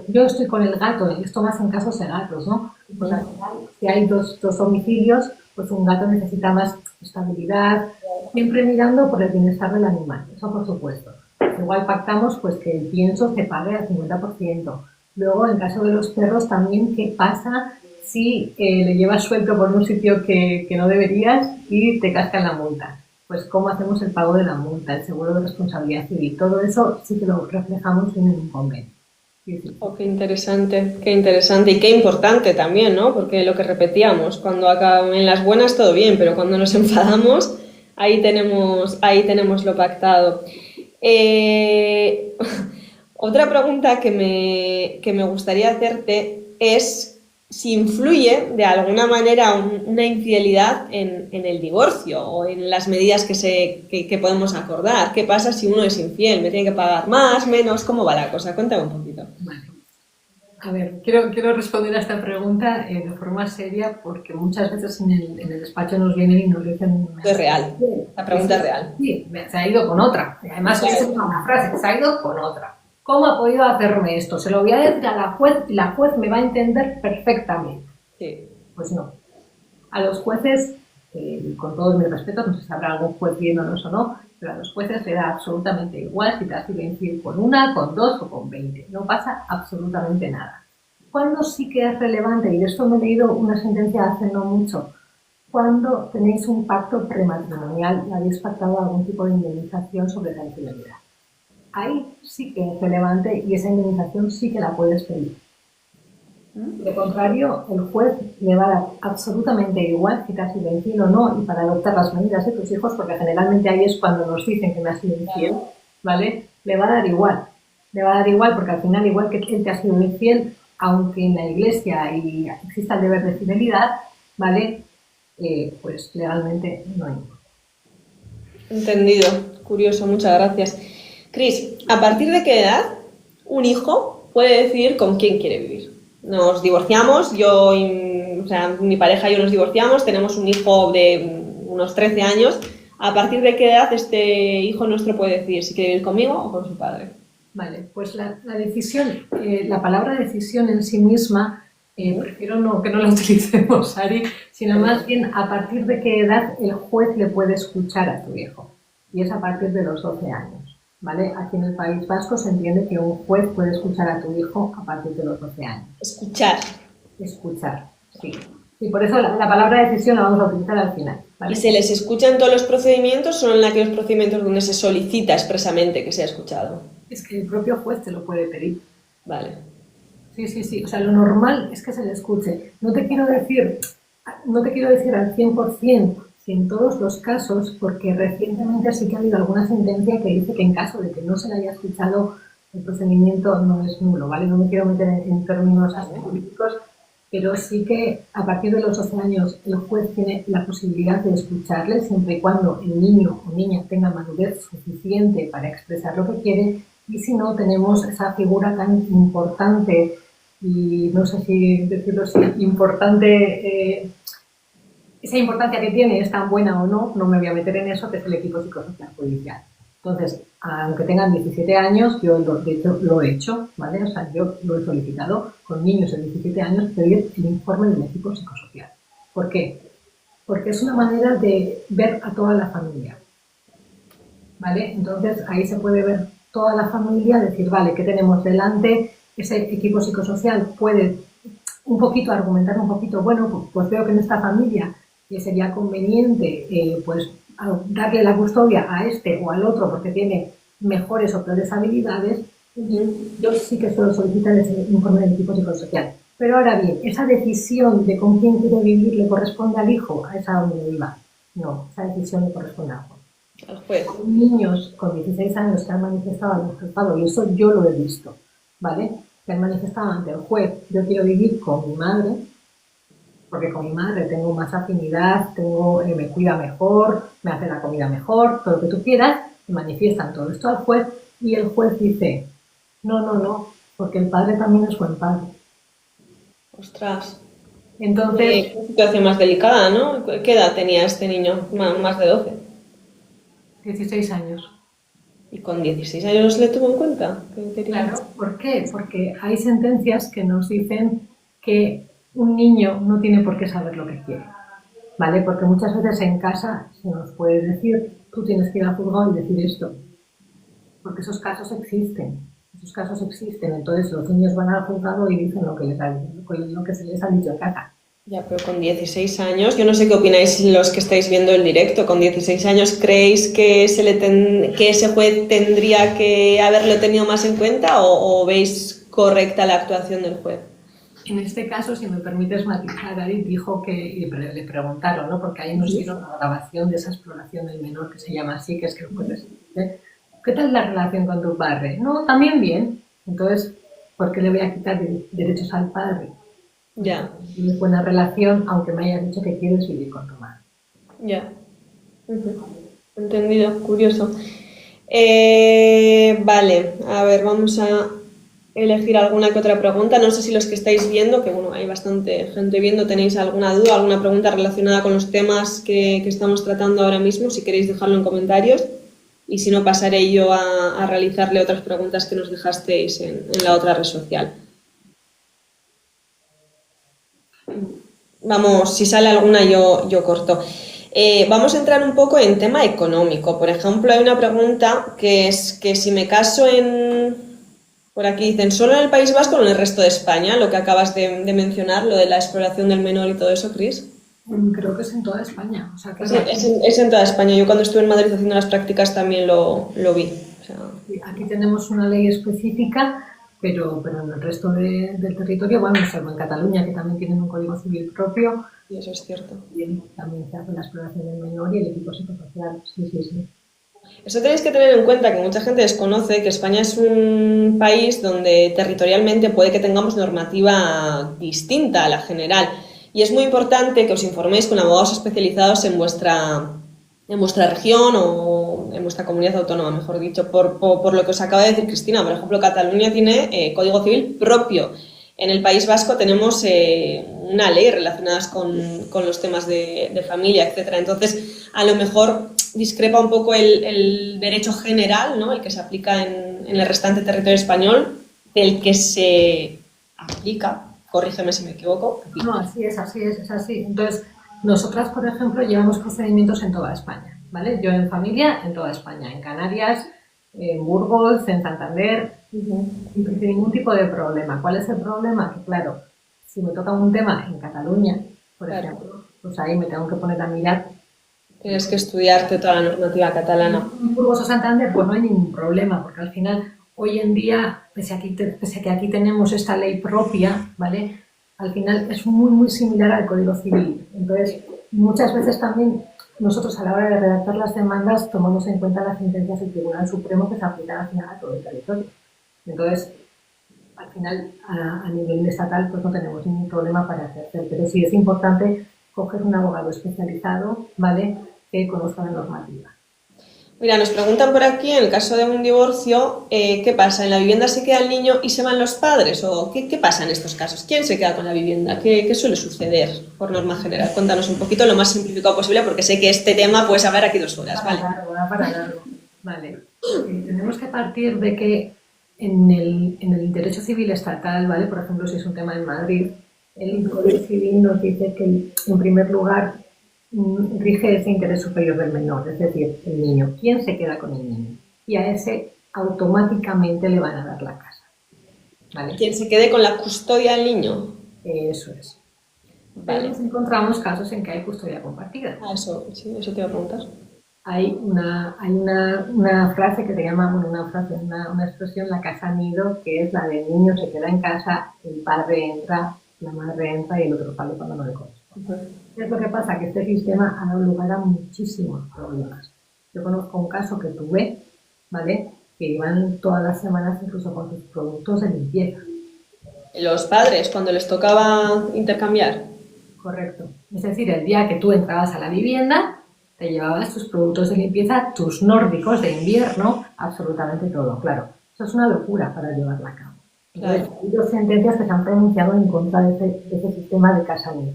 yo estoy con el gato, y esto más en casos de gatos, ¿no? Pues al final, si hay dos domicilios, pues un gato necesita más estabilidad, siempre mirando por el bienestar del animal, eso por supuesto. Igual pactamos pues que el pienso se pague al 50%. Luego, en caso de los perros, también qué pasa si le llevas suelto por un sitio que no deberías y te cascan la multa. Pues cómo hacemos el pago de la multa, el seguro de responsabilidad civil, todo eso sí que lo reflejamos en un convenio. Sí, sí. Oh, qué interesante y qué importante también, ¿no? Porque lo que repetíamos, cuando en las buenas todo bien, pero cuando nos enfadamos, ahí tenemos lo pactado. Otra pregunta que me gustaría hacerte es si influye de alguna manera una infidelidad en el divorcio o en las medidas que podemos acordar. ¿Qué pasa si uno es infiel? ¿Me tiene que pagar más, menos? ¿Cómo va la cosa? Cuéntame un poquito. Vale. A ver, quiero responder a esta pregunta de forma seria porque muchas veces en el despacho nos vienen y nos dicen... Es real, la pregunta es real. Sí, se ha ido con otra. Y además es una frase, se ha ido con otra. ¿Cómo ha podido hacerme esto? Se lo voy a decir a la juez y la juez me va a entender perfectamente. Sí. Pues no. A los jueces, con todos mis respetos, no sé si habrá algún juez viéndonos o no, pero a los jueces le da absolutamente igual si te has sido infiel con una, con dos o con 20. No pasa absolutamente nada. ¿Cuándo sí que es relevante? Y de esto me he leído una sentencia hace no mucho. Cuando tenéis un pacto prematrimonial y habéis pactado algún tipo de indemnización sobre la infidelidad. Ahí sí que es relevante y esa indemnización sí que la puedes pedir. De contrario, el juez le va a dar absolutamente igual si te has sido infiel o no, y para adoptar las medidas de tus hijos, porque generalmente ahí es cuando nos dicen que me has sido infiel, ¿vale? Le va a dar igual. Le va a dar igual porque al final, igual que él te ha sido infiel, aunque en la iglesia exista el deber de fidelidad, ¿vale? Pues legalmente no hay. Entendido. Curioso, muchas gracias. Cris, ¿a partir de qué edad un hijo puede decidir con quién quiere vivir? Nos divorciamos, mi pareja y yo nos divorciamos, tenemos un hijo de unos 13 años. ¿A partir de qué edad este hijo nuestro puede decidir si quiere vivir conmigo o con su padre? Vale, pues la decisión, la palabra decisión en sí misma, prefiero que no la utilicemos, Ari, sino más bien a partir de qué edad el juez le puede escuchar a tu hijo. Y es a partir de los 12 años, ¿vale? Aquí en el País Vasco se entiende que un juez puede escuchar a tu hijo a partir de los 12 años. Escuchar. Escuchar, sí. Y por eso la palabra decisión la vamos a utilizar al final, ¿vale? ¿Y se les escucha en todos los procedimientos o solo en aquellos procedimientos donde se solicita expresamente que sea escuchado? Es que el propio juez te lo puede pedir. Vale. Sí. O sea, lo normal es que se le escuche. No te quiero decir al 100%, si en todos los casos, porque recientemente sí que ha habido alguna sentencia que dice que en caso de que no se le haya escuchado, el procedimiento no es nulo, ¿vale? No me quiero meter en términos políticos, pero sí que a partir de los 12 años el juez tiene la posibilidad de escucharle siempre y cuando el niño o niña tenga madurez suficiente para expresar lo que quiere, y si no, tenemos esa figura tan importante y no sé si decirlo así, importante, esa importancia que tiene es tan buena o no, no me voy a meter en eso, que es el equipo psicosocial judicial. Entonces, aunque tengan 17 años, yo de hecho lo he hecho, ¿vale? O sea, yo lo he solicitado con niños de 17 años pedir el informe del equipo psicosocial. ¿Por qué? Porque es una manera de ver a toda la familia, ¿vale? Entonces, ahí se puede ver toda la familia, decir, vale, ¿qué tenemos delante? Ese equipo psicosocial puede un poquito argumentar un poquito, bueno, pues veo que en esta familia sería conveniente, pues darle la custodia a este o al otro porque tiene mejores o peores habilidades. Yo sí que suelo solicitar ese informe del equipo psicosocial. Pero ahora bien, esa decisión de con quién quiere vivir le corresponde al hijo, a esa donde iba. No, esa decisión le corresponde al juez. Al juez. Hay niños con 16 años que han manifestado en el juzgado, y eso yo lo he visto, ¿vale? Que han manifestado ante el juez, yo quiero vivir con mi madre, porque con mi madre tengo más afinidad, me cuida mejor, me hace la comida mejor, todo lo que tú quieras, y manifiestan todo esto al juez, y el juez dice, no, porque el padre también es buen padre. Ostras. Entonces, Una situación más delicada, ¿no? ¿Qué edad tenía este niño? Más de 12. 16 años. ¿Y con 16 años no se le tuvo en cuenta? Claro, ¿por qué? Porque hay sentencias que nos dicen que un niño no tiene por qué saber lo que quiere, ¿vale? Porque muchas veces en casa se nos puede decir, tú tienes que ir al juzgado y decir esto, porque esos casos existen, entonces los niños van al juzgado y dicen lo que se les ha dicho en casa. Ya, pero con 16 años, yo no sé qué opináis los que estáis viendo el directo, con 16 años, ¿creéis que ese juez tendría que haberlo tenido más en cuenta o veis correcta la actuación del juez? En este caso, si me permites matizar, Ari dijo que, le preguntaron, ¿no? Porque ahí nos dieron la grabación de esa exploración del menor, que se llama así, que es que el juez dice, ¿qué tal la relación con tu padre? No, también bien. Entonces, ¿por qué le voy a quitar derechos al padre? Ya. Tienes buena relación, aunque me hayas dicho que quieres vivir con tu madre. Ya. Entendido, curioso. Vale, a ver, vamos a elegir alguna que otra pregunta. No sé si los que estáis viendo, que bueno, hay bastante gente viendo, tenéis alguna duda, alguna pregunta relacionada con los temas que estamos tratando ahora mismo, si queréis dejarlo en comentarios. Y si no, pasaré yo a realizarle otras preguntas que nos dejasteis en la otra red social. Vamos, si sale alguna yo corto. Vamos a entrar un poco en tema económico. Por ejemplo, hay una pregunta que es que si me caso por aquí dicen, ¿solo en el País Vasco o en el resto de España? Lo que acabas de mencionar, lo de la exploración del menor y todo eso, Cris. Creo que es en toda España. O sea, Es, claro, es en toda España. Yo cuando estuve en Madrid haciendo las prácticas también lo vi. O sea, aquí tenemos una ley específica, pero en el resto del territorio, bueno, salvo en Cataluña, que también tienen un código civil propio, y eso es cierto. también se hace la exploración del menor y el equipo psicosocial. Sí, sí, sí. Eso tenéis que tener en cuenta que mucha gente desconoce que España es un país donde territorialmente puede que tengamos normativa distinta a la general. Y es muy importante que os informéis con abogados especializados en vuestra región o en vuestra comunidad autónoma, mejor dicho, por lo que os acaba de decir Cristina. Por ejemplo, Cataluña tiene código civil propio. En el País Vasco tenemos una ley relacionada con los temas de familia, etcétera. Entonces, a lo mejor discrepa un poco el derecho general, ¿no? El que se aplica en el restante territorio español, del que se aplica, corrígeme si me equivoco. Aquí. No, así es, es así. Entonces, nosotras, por ejemplo, llevamos procedimientos en toda España, ¿vale? Yo en familia, en toda España, en Canarias, en Burgos, en Santander, sin ningún tipo de problema. ¿Cuál es el problema? Que claro, si me toca un tema en Cataluña, por ejemplo, pues ahí me tengo que poner a mirar. Tienes que estudiarte toda la normativa catalana. En Burgos o Santander, pues no hay ningún problema, porque al final, hoy en día, pese a que aquí tenemos esta ley propia, ¿vale? Al final es muy, muy similar al Código Civil. Entonces, muchas veces también nosotros a la hora de redactar las demandas tomamos en cuenta las sentencias del Tribunal Supremo que se aplican al final a todo el territorio. Entonces, al final, a nivel estatal, pues no tenemos ningún problema para ejercer. Pero sí es importante coger un abogado especializado, ¿vale?, que conozca la normativa. Mira, nos preguntan por aquí, en el caso de un divorcio, ¿qué pasa? ¿En la vivienda se queda el niño y se van los padres? ¿O qué pasa en estos casos? ¿Quién se queda con la vivienda? ¿Qué suele suceder por norma general? Cuéntanos un poquito lo más simplificado posible, porque sé que este tema puedes hablar aquí 2 horas, ¿vale? Para largo. Vale. Tenemos que partir de que en el derecho civil estatal, ¿vale? Por ejemplo, si es un tema en Madrid, el Código Civil nos dice que, en primer lugar, rige ese interés superior del menor, es decir, el niño. ¿Quién se queda con el niño? Y a ese automáticamente le van a dar la casa. ¿Vale? ¿Quién se quede con la custodia del niño? Eso es. Vale. Pero nos encontramos casos en que hay custodia compartida. Eso te iba a preguntar. Hay una frase que se llama, una expresión, la casa nido, que es la del niño se queda en casa, el padre entra, la madre entra y el otro sale cuando no le corresponde. ¿Qué es lo que pasa? Que este sistema ha dado lugar a muchísimos problemas. Yo conozco un caso que tuve, ¿vale?, que iban todas las semanas incluso con sus productos de limpieza. Los padres, cuando les tocaba intercambiar. Correcto. Es decir, el día que tú entrabas a la vivienda, te llevabas tus productos de limpieza, tus nórdicos de invierno, absolutamente todo, claro. Eso es una locura para llevarla a cabo. Entonces, claro, hay 2 sentencias que se han pronunciado en contra de ese sistema de casa nido.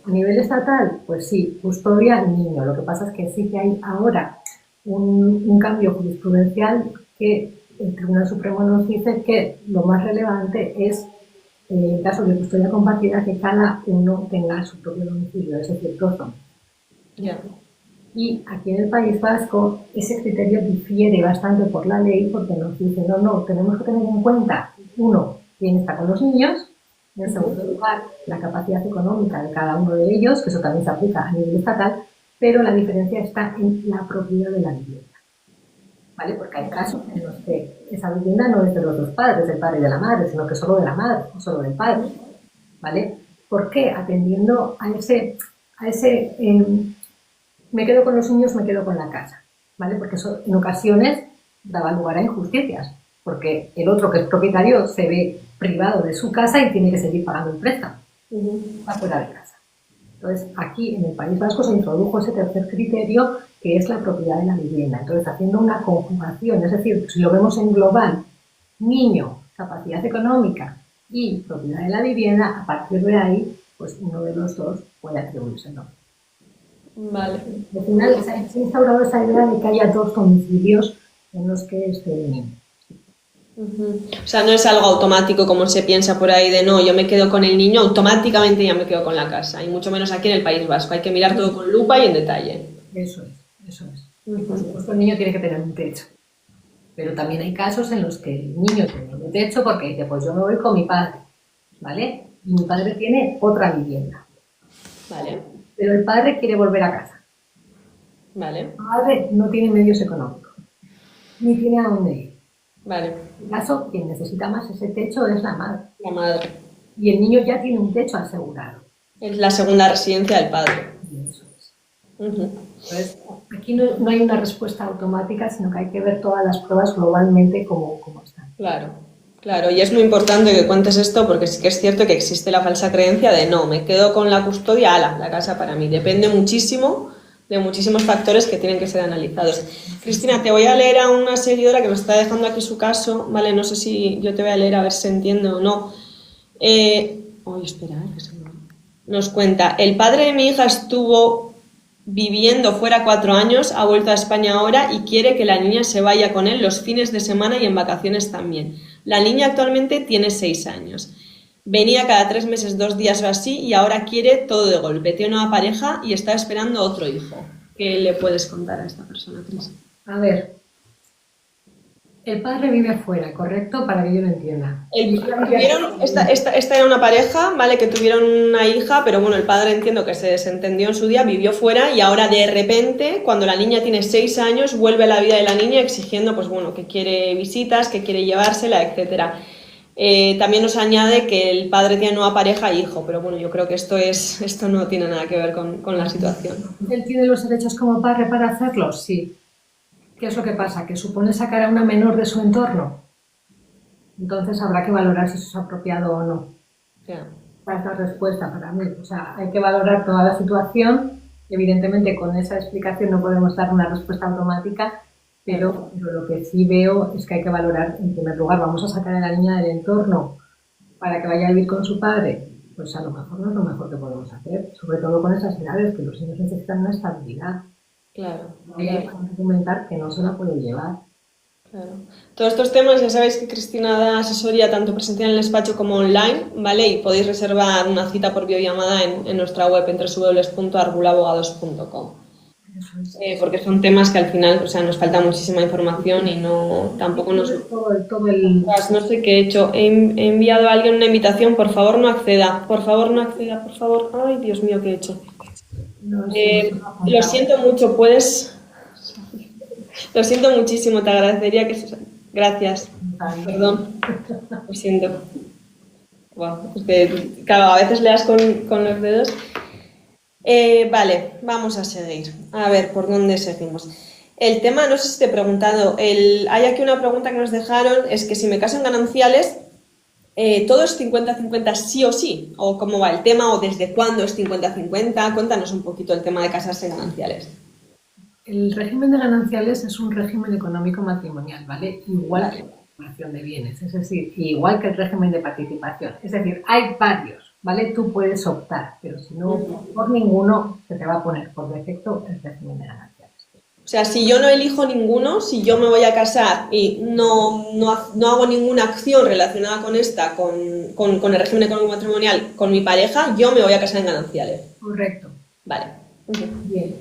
A nivel estatal, pues sí, custodia niño. Lo que pasa es que sí que hay ahora un cambio jurisprudencial que el Tribunal Supremo nos dice que lo más relevante es, en caso de custodia compartida, que cada uno tenga su propio domicilio, es decir, 2 domicilios. Yeah. Y aquí en el País Vasco ese criterio difiere bastante por la ley, porque nos dice, no, tenemos que tener en cuenta, uno, quién está con los niños, en segundo lugar, la capacidad económica de cada uno de ellos, que eso también se aplica a nivel estatal, pero la diferencia está en la propiedad de la vivienda. ¿Vale? Porque hay casos en los que esa vivienda no es de los 2 padres, del padre y de la madre, sino que solo de la madre o solo del padre. ¿Vale? ¿Por qué? Atendiendo a ese me quedo con los niños, me quedo con la casa. ¿Vale? Porque eso en ocasiones daba lugar a injusticias, porque el otro que es propietario se ve privado de su casa y tiene que seguir pagando el préstamo. Está fuera de casa. Entonces, aquí en el País Vasco se introdujo ese tercer criterio, que es la propiedad de la vivienda. Entonces, haciendo una conjugación, es decir, si lo vemos en global, niño, capacidad económica y propiedad de la vivienda, a partir de ahí, pues uno de los 2 puede atribuirse, ¿no? Vale. Al final se ha instaurado esa idea de que haya 2 domicilios en los que esté el niño. O sea, no es algo automático como se piensa por ahí de no, yo me quedo con el niño, automáticamente ya me quedo con la casa. Y mucho menos aquí en el País Vasco. Hay que mirar todo con lupa y en detalle. Eso es. Y por supuesto el niño tiene que tener un techo. Pero también hay casos en los que el niño tiene un techo porque dice, pues yo me voy con mi padre, ¿vale? Y mi padre tiene otra vivienda. Vale. Pero el padre quiere volver a casa. Vale. El padre no tiene medios económicos, ni tiene a dónde ir. Vale. En este caso, quien necesita más ese techo es la madre. La madre. Y el niño ya tiene un techo asegurado. Es la segunda residencia del padre. Y eso es. Entonces, aquí no hay una respuesta automática, sino que hay que ver todas las pruebas globalmente como están. Claro, y es muy importante que cuentes esto porque sí que es cierto que existe la falsa creencia de no, me quedo con la custodia, la casa para mí. Depende muchísimo de muchísimos factores que tienen que ser analizados. Cristina, te voy a leer a una seguidora que nos está dejando aquí su caso, ¿vale? No sé si yo te voy a leer a ver si se entiende o no. Espera, que se me... Nos cuenta, el padre de mi hija estuvo viviendo fuera 4 años, ha vuelto a España ahora y quiere que la niña se vaya con él los fines de semana y en vacaciones también. La niña actualmente tiene 6 años. Venía cada 3 meses, 2 días o así y ahora quiere todo de golpe. Tiene una pareja y está esperando otro hijo. ¿Qué le puedes contar a esta persona, Cris? A ver, el padre vive fuera, ¿correcto? Para que yo lo entienda. Esta era una pareja, ¿vale? Que tuvieron una hija, pero bueno, el padre entiendo que se desentendió en su día, vivió fuera y ahora de repente, cuando la niña tiene 6 años, vuelve a la vida de la niña exigiendo, pues bueno, que quiere visitas, que quiere llevársela, etcétera. También nos añade que el padre tiene nueva pareja e hijo, pero bueno, yo creo que esto no tiene nada que ver con la situación. ¿Él tiene los derechos como padre para hacerlo? Sí. ¿Qué es lo que pasa? Que supone sacar a una menor de su entorno. Entonces habrá que valorar si eso es apropiado o no. Yeah. Esa es la respuesta para mí. O sea, hay que valorar toda la situación. Evidentemente, con esa explicación no podemos dar una respuesta automática, pero lo que sí veo es que hay que valorar, en primer lugar, vamos a sacar a la niña del entorno para que vaya a vivir con su padre. Pues a lo mejor no es lo mejor que podemos hacer, sobre todo con esas edades, que los niños necesitan una estabilidad. Claro. Hay que argumentar que no se la puede llevar. Claro. Todos estos temas ya sabéis que Cristina da asesoría tanto presencial en el despacho como online, ¿vale? Y podéis reservar una cita por videollamada en nuestra web en www.arbulabogados.com. Porque son temas que al final, o sea, nos falta muchísima información y tampoco nos... No sé qué he hecho. He enviado a alguien una invitación, por favor no acceda, por favor. Ay, Dios mío, ¿qué he hecho? Lo siento mucho, puedes... Lo siento muchísimo, te agradecería que... Gracias. Perdón. Lo siento. Wow, es que, claro, a veces leas con los dedos. Vale, vamos a seguir. A ver, ¿por dónde seguimos? El tema, no sé si te he preguntado, hay aquí una pregunta que nos dejaron, es que si me caso en gananciales, ¿todo es 50-50 sí o sí? ¿O cómo va el tema? ¿O desde cuándo es 50-50? Cuéntanos un poquito el tema de casarse en gananciales. El régimen de gananciales es un régimen económico matrimonial, ¿vale? Igual que la participación de bienes, es decir, igual que el régimen de participación. Es decir, hay varios, ¿vale? Tú puedes optar, pero si no por ninguno, se te va a poner por defecto el régimen de gananciales. O sea, si yo no elijo ninguno, si yo me voy a casar y no hago ninguna acción relacionada con con el régimen económico matrimonial, con mi pareja, yo me voy a casar en gananciales. Correcto. Vale. Bien.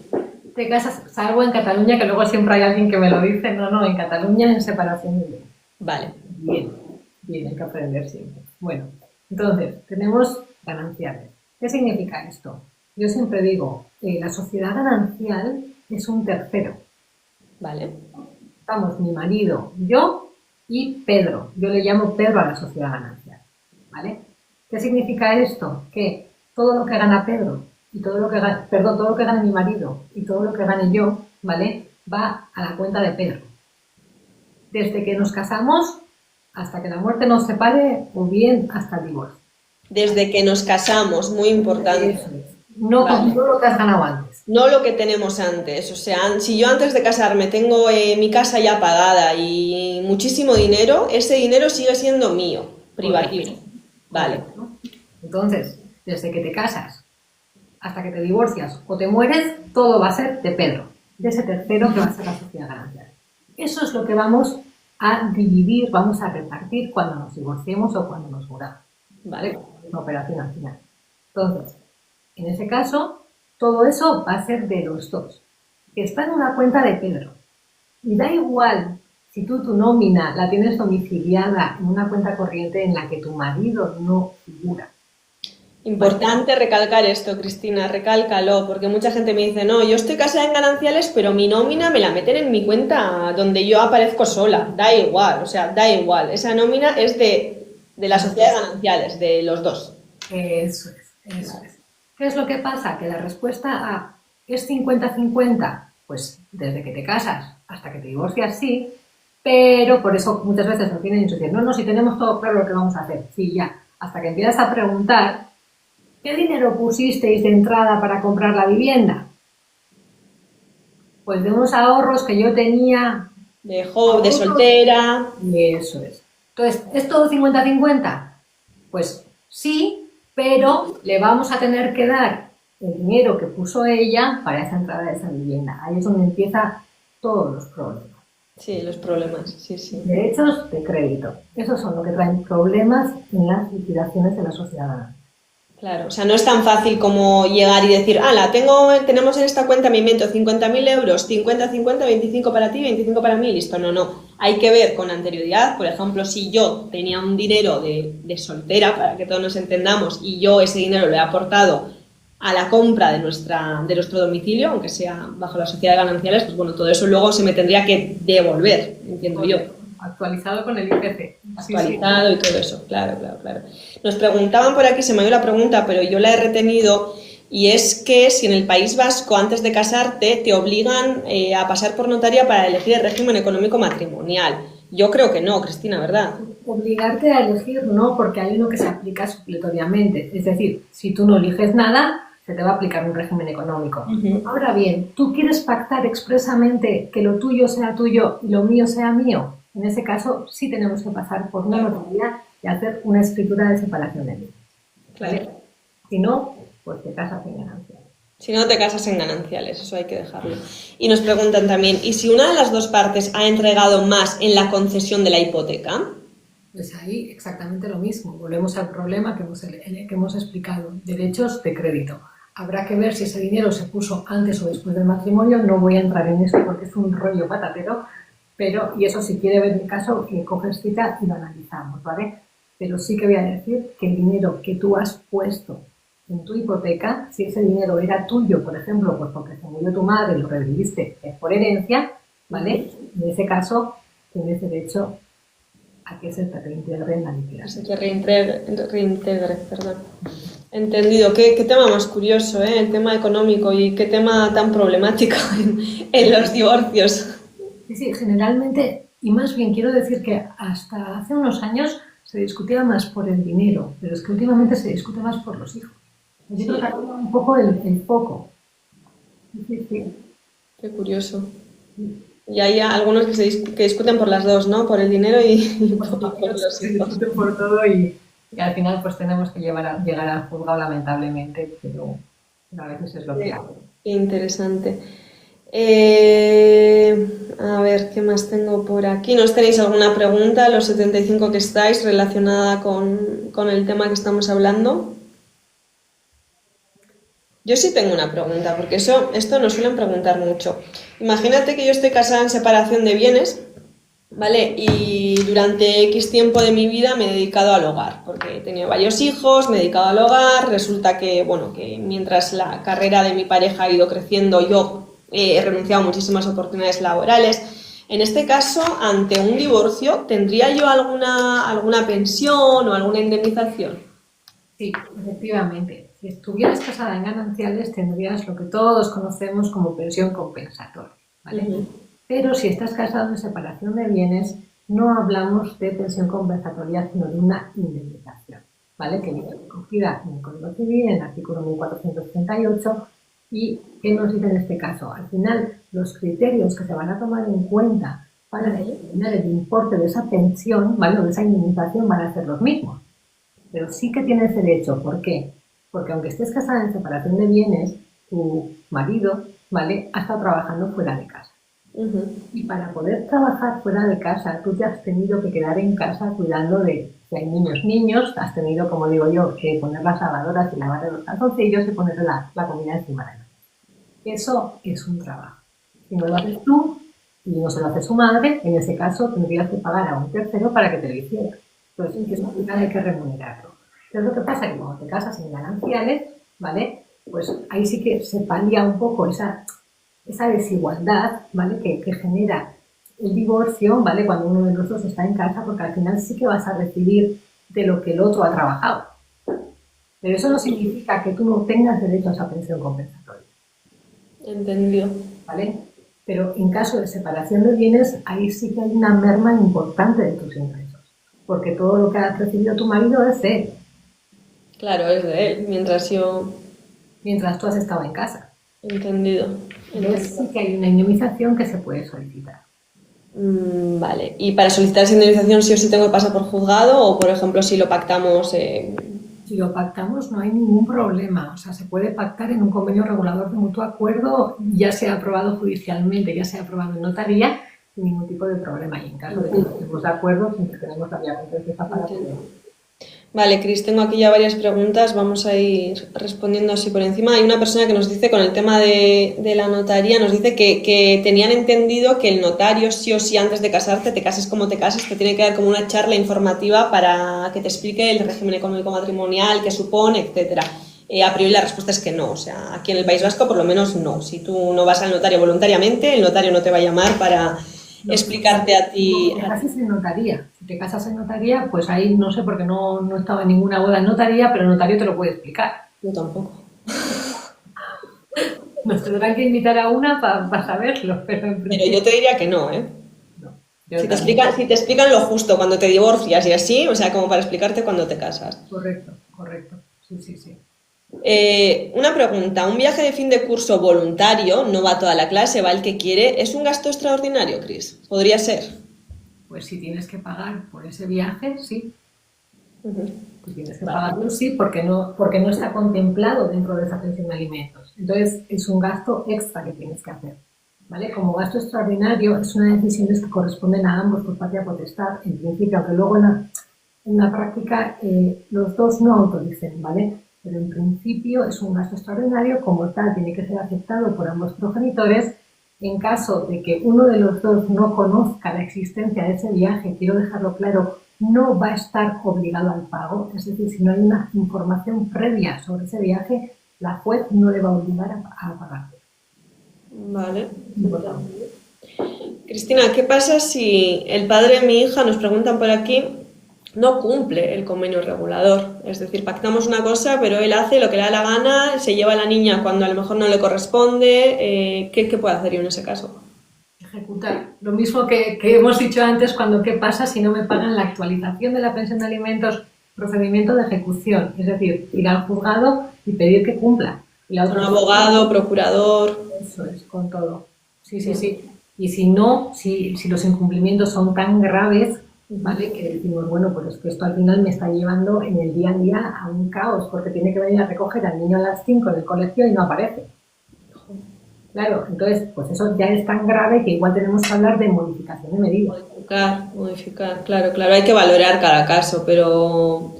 Te casas, salvo en Cataluña, que luego siempre hay alguien que me lo dice, no, en Cataluña en separación de bienes. Vale. Bien, hay que aprender siempre. Bueno, entonces, tenemos gananciales. ¿Qué significa esto? Yo siempre digo, la sociedad ganancial es un tercero. Vale. Estamos mi marido, yo y Pedro. Yo le llamo Pedro a la sociedad ganancial. ¿Vale? ¿Qué significa esto? Que todo lo que gana Pedro y todo lo que gane mi marido y todo lo que gane yo, ¿vale? Va a la cuenta de Pedro. Desde que nos casamos hasta que la muerte nos separe o bien hasta el divorcio. Desde que nos casamos, muy importante. Eso es. No con todo lo que has ganado antes. No lo que tenemos antes. O sea, si yo antes de casarme tengo mi casa ya pagada y muchísimo dinero, ese dinero sigue siendo mío, privativo. Vale. Entonces, desde que te casas hasta que te divorcias o te mueres, todo va a ser de Pedro, de ese tercero que va a ser la sociedad ganancial. Eso es lo que vamos a dividir, vamos a repartir cuando nos divorciemos o cuando nos muramos. Vale. Es una operación al final. Entonces, en ese caso, todo eso va a ser de los dos. Está en una cuenta de Pedro. Y da igual si tú tu nómina la tienes domiciliada en una cuenta corriente en la que tu marido no figura. Importante recalcar esto, Cristina, recálcalo, porque mucha gente me dice, no, yo estoy casada en gananciales, pero mi nómina me la meten en mi cuenta donde yo aparezco sola. Da igual, o sea, da igual. Esa nómina es de la sociedad de gananciales, de los dos. Eso es. ¿Qué es lo que pasa? Que la respuesta a ¿es 50-50? Pues desde que te casas hasta que te divorcias, sí, pero por eso muchas veces nos tienen insuficiencia. No, si tenemos todo claro lo que vamos a hacer. Sí, ya. Hasta que empiezas a preguntar, ¿qué dinero pusisteis de entrada para comprar la vivienda? Pues de unos ahorros que yo tenía. De soltera. Eso es. Entonces, ¿es todo 50-50? Pues sí, pero le vamos a tener que dar el dinero que puso ella para esa entrada de esa vivienda. Ahí es donde empiezan todos los problemas. Sí, los problemas, sí. Derechos de crédito. Esos son los que traen problemas en las liquidaciones de la sociedad. Claro, o sea, no es tan fácil como llegar y decir, ala, tenemos en esta cuenta, me invento 50.000 euros, 50-50, 25 para ti, 25 para mí, listo. No. Hay que ver con anterioridad, por ejemplo, si yo tenía un dinero de soltera, para que todos nos entendamos, y yo ese dinero lo he aportado a la compra de nuestro domicilio, aunque sea bajo la sociedad de gananciales, pues bueno, todo eso luego se me tendría que devolver, entiendo yo. Actualizado con el IPC. Actualizado y todo eso, claro. Nos preguntaban por aquí, se me dio la pregunta, pero yo la he retenido, y es que si en el País Vasco antes de casarte te obligan a pasar por notaria para elegir el régimen económico matrimonial. Yo creo que no, Cristina, ¿verdad? Obligarte a elegir no, porque hay uno que se aplica supletoriamente. Es decir, si tú no eliges nada, se te va a aplicar un régimen económico. Ahora bien, ¿tú quieres pactar expresamente que lo tuyo sea tuyo y lo mío sea mío? En ese caso, sí tenemos que pasar por una notaría y hacer una escritura de separación de bienes. Claro. Si no, pues te casas en gananciales. Si no, te casas en gananciales, eso hay que dejarlo. Y nos preguntan también, ¿y si una de las dos partes ha entregado más en la concesión de la hipoteca? Pues ahí exactamente lo mismo. Volvemos al problema que hemos explicado. Derechos de crédito. Habrá que ver si ese dinero se puso antes o después del matrimonio. No voy a entrar en eso porque es un rollo patatero. Y eso, si quiere ver el caso, coges cita y lo analizamos, ¿vale? Pero sí que voy a decir que el dinero que tú has puesto en tu hipoteca, si ese dinero era tuyo, por ejemplo, pues porque se murió tu madre y lo reviviste por herencia, ¿vale? En ese caso, tienes derecho a que se te reintegre en la liquidación. Se te reintegre, perdón. Entendido. Qué tema más curioso, ¿eh? El tema económico, y qué tema tan problemático en los divorcios. Sí, generalmente, y más bien quiero decir que hasta hace unos años se discutía más por el dinero, pero es que últimamente se discute más por los hijos. Yo creo que ha un poco el foco. Sí. Qué curioso. Y hay algunos que discuten por las dos, ¿no? Por el dinero y por los hijos. Se discuten por todo y al final pues tenemos que llegar al juzgado, lamentablemente, pero a veces es lo que hay. Interesante. A ver, ¿qué más tengo por aquí? ¿Nos tenéis alguna pregunta, los 75 que estáis, relacionada con el tema que estamos hablando? Yo sí tengo una pregunta, porque esto nos suelen preguntar mucho. Imagínate que yo estoy casada en separación de bienes, ¿vale? Y durante X tiempo de mi vida me he dedicado al hogar, porque he tenido varios hijos, me he dedicado al hogar. Resulta que mientras la carrera de mi pareja ha ido creciendo, yo he renunciado a muchísimas oportunidades laborales. En este caso, ante un divorcio, ¿tendría yo alguna pensión o alguna indemnización? Sí, efectivamente. Si estuvieras casada en gananciales, tendrías lo que todos conocemos como pensión compensatoria, ¿vale? Pero si estás casado en separación de bienes, no hablamos de pensión compensatoria, sino de una indemnización, ¿vale? Que viene recogida en el Código Civil, en el artículo 1438. ¿Y qué nos dice en este caso? Al final, los criterios que se van a tomar en cuenta para determinar el importe de esa pensión, ¿vale? O de esa indemnización, van a ser los mismos. Pero sí que tienes derecho. ¿Por qué? Porque aunque estés casada en separación de bienes, tu marido, ¿vale?, ha estado trabajando fuera de casa. Y para poder trabajar fuera de casa, tú te has tenido que quedar en casa cuidando de, si hay niños, has tenido, como digo yo, que poner las lavadoras y lavar los calzoncillos y poner la comida encima de la mesa. Eso es un trabajo. Si no lo haces tú y no se lo hace su madre, en ese caso tendrías que pagar a un tercero para que te lo hiciera. Entonces, eso hay que remunerarlo. Entonces, lo que pasa es que cuando te casas en gananciales, ¿vale? Pues ahí sí que se palía un poco esa desigualdad, ¿vale? Que genera el divorcio, ¿vale? Cuando uno de los dos está en casa, porque al final sí que vas a recibir de lo que el otro ha trabajado. Pero eso no significa que tú no tengas derecho a esa pensión compensatoria. Entendido. ¿Vale? Pero en caso de separación de bienes, ahí sí que hay una merma importante de tus ingresos, porque todo lo que ha recibido tu marido es de él. Claro, es de él, mientras tú has estado en casa. Entendido. Entonces sí que hay una indemnización que se puede solicitar. Vale. ¿Y para solicitar esa indemnización sí o sí tengo que pasar por juzgado o, por ejemplo, si lo pactamos? Si lo pactamos no hay ningún problema, o sea, se puede pactar en un convenio regulador de mutuo acuerdo, ya sea aprobado judicialmente, ya sea aprobado en notaría, sin ningún tipo de problema. Y en caso de que no estemos de acuerdo, siempre tenemos la vía contenciosa para poder. Vale, Cris, tengo aquí ya varias preguntas, vamos a ir respondiendo así por encima. Hay una persona que nos dice, con el tema de la notaría, nos dice que tenían entendido que el notario sí o sí antes de casarte, te cases como te cases, te tiene que dar como una charla informativa para que te explique el régimen económico matrimonial, qué supone, etcétera. A priori la respuesta es que no, o sea, aquí en el País Vasco por lo menos no. Si tú no vas al notario voluntariamente, el notario no te va a llamar para explicarte a ti. Te casas en notaría. Si te casas en notaría, pues ahí no sé, porque no estaba en ninguna boda en notaría, pero el notario te lo puede explicar. Yo tampoco. Nos tendrán que invitar a una para saberlo, pero yo te diría que no, ¿eh? No, si te explican lo justo cuando te divorcias y así, o sea, como para explicarte cuando te casas. Correcto. Sí. Una pregunta, ¿un viaje de fin de curso voluntario, no va toda la clase, va el que quiere, es un gasto extraordinario, Cris? ¿Podría ser? Pues si tienes que pagar por ese viaje, sí. Si tienes que Vale. pagarlo, sí, porque no está contemplado dentro de esa pensión de alimentos. Entonces, es un gasto extra que tienes que hacer. ¿Vale? Como gasto extraordinario, es una decisión que corresponden a ambos por patria potestad, en principio, aunque luego en la práctica los dos no autoricen, ¿vale? Pero en principio es un gasto extraordinario, como tal tiene que ser aceptado por ambos progenitores. En caso de que uno de los dos no conozca la existencia de ese viaje, quiero dejarlo claro, no va a estar obligado al pago, es decir, si no hay una información previa sobre ese viaje, la juez no le va a obligar a pagar. Vale. Cristina, ¿qué pasa si el padre de mi hija, nos preguntan por aquí, no cumple el convenio regulador? Es decir, pactamos una cosa, pero él hace lo que le da la gana, se lleva a la niña cuando a lo mejor no le corresponde. ¿Qué puede hacer yo en ese caso? Ejecutar. Lo mismo que hemos dicho antes, cuando qué pasa si no me pagan la actualización de la pensión de alimentos, procedimiento de ejecución. Es decir, ir al juzgado y pedir que cumpla. Y la otra un abogado, procurador. Eso es, con todo. Sí. Y si no, si los incumplimientos son tan graves, ¿vale? Que decimos, bueno, pues es que esto al final me está llevando en el día a día a un caos, porque tiene que venir a recoger al niño a las 5 del colegio y no aparece. Claro, entonces, pues eso ya es tan grave que igual tenemos que hablar de modificación de medidas. Modificar, claro, hay que valorar cada caso, pero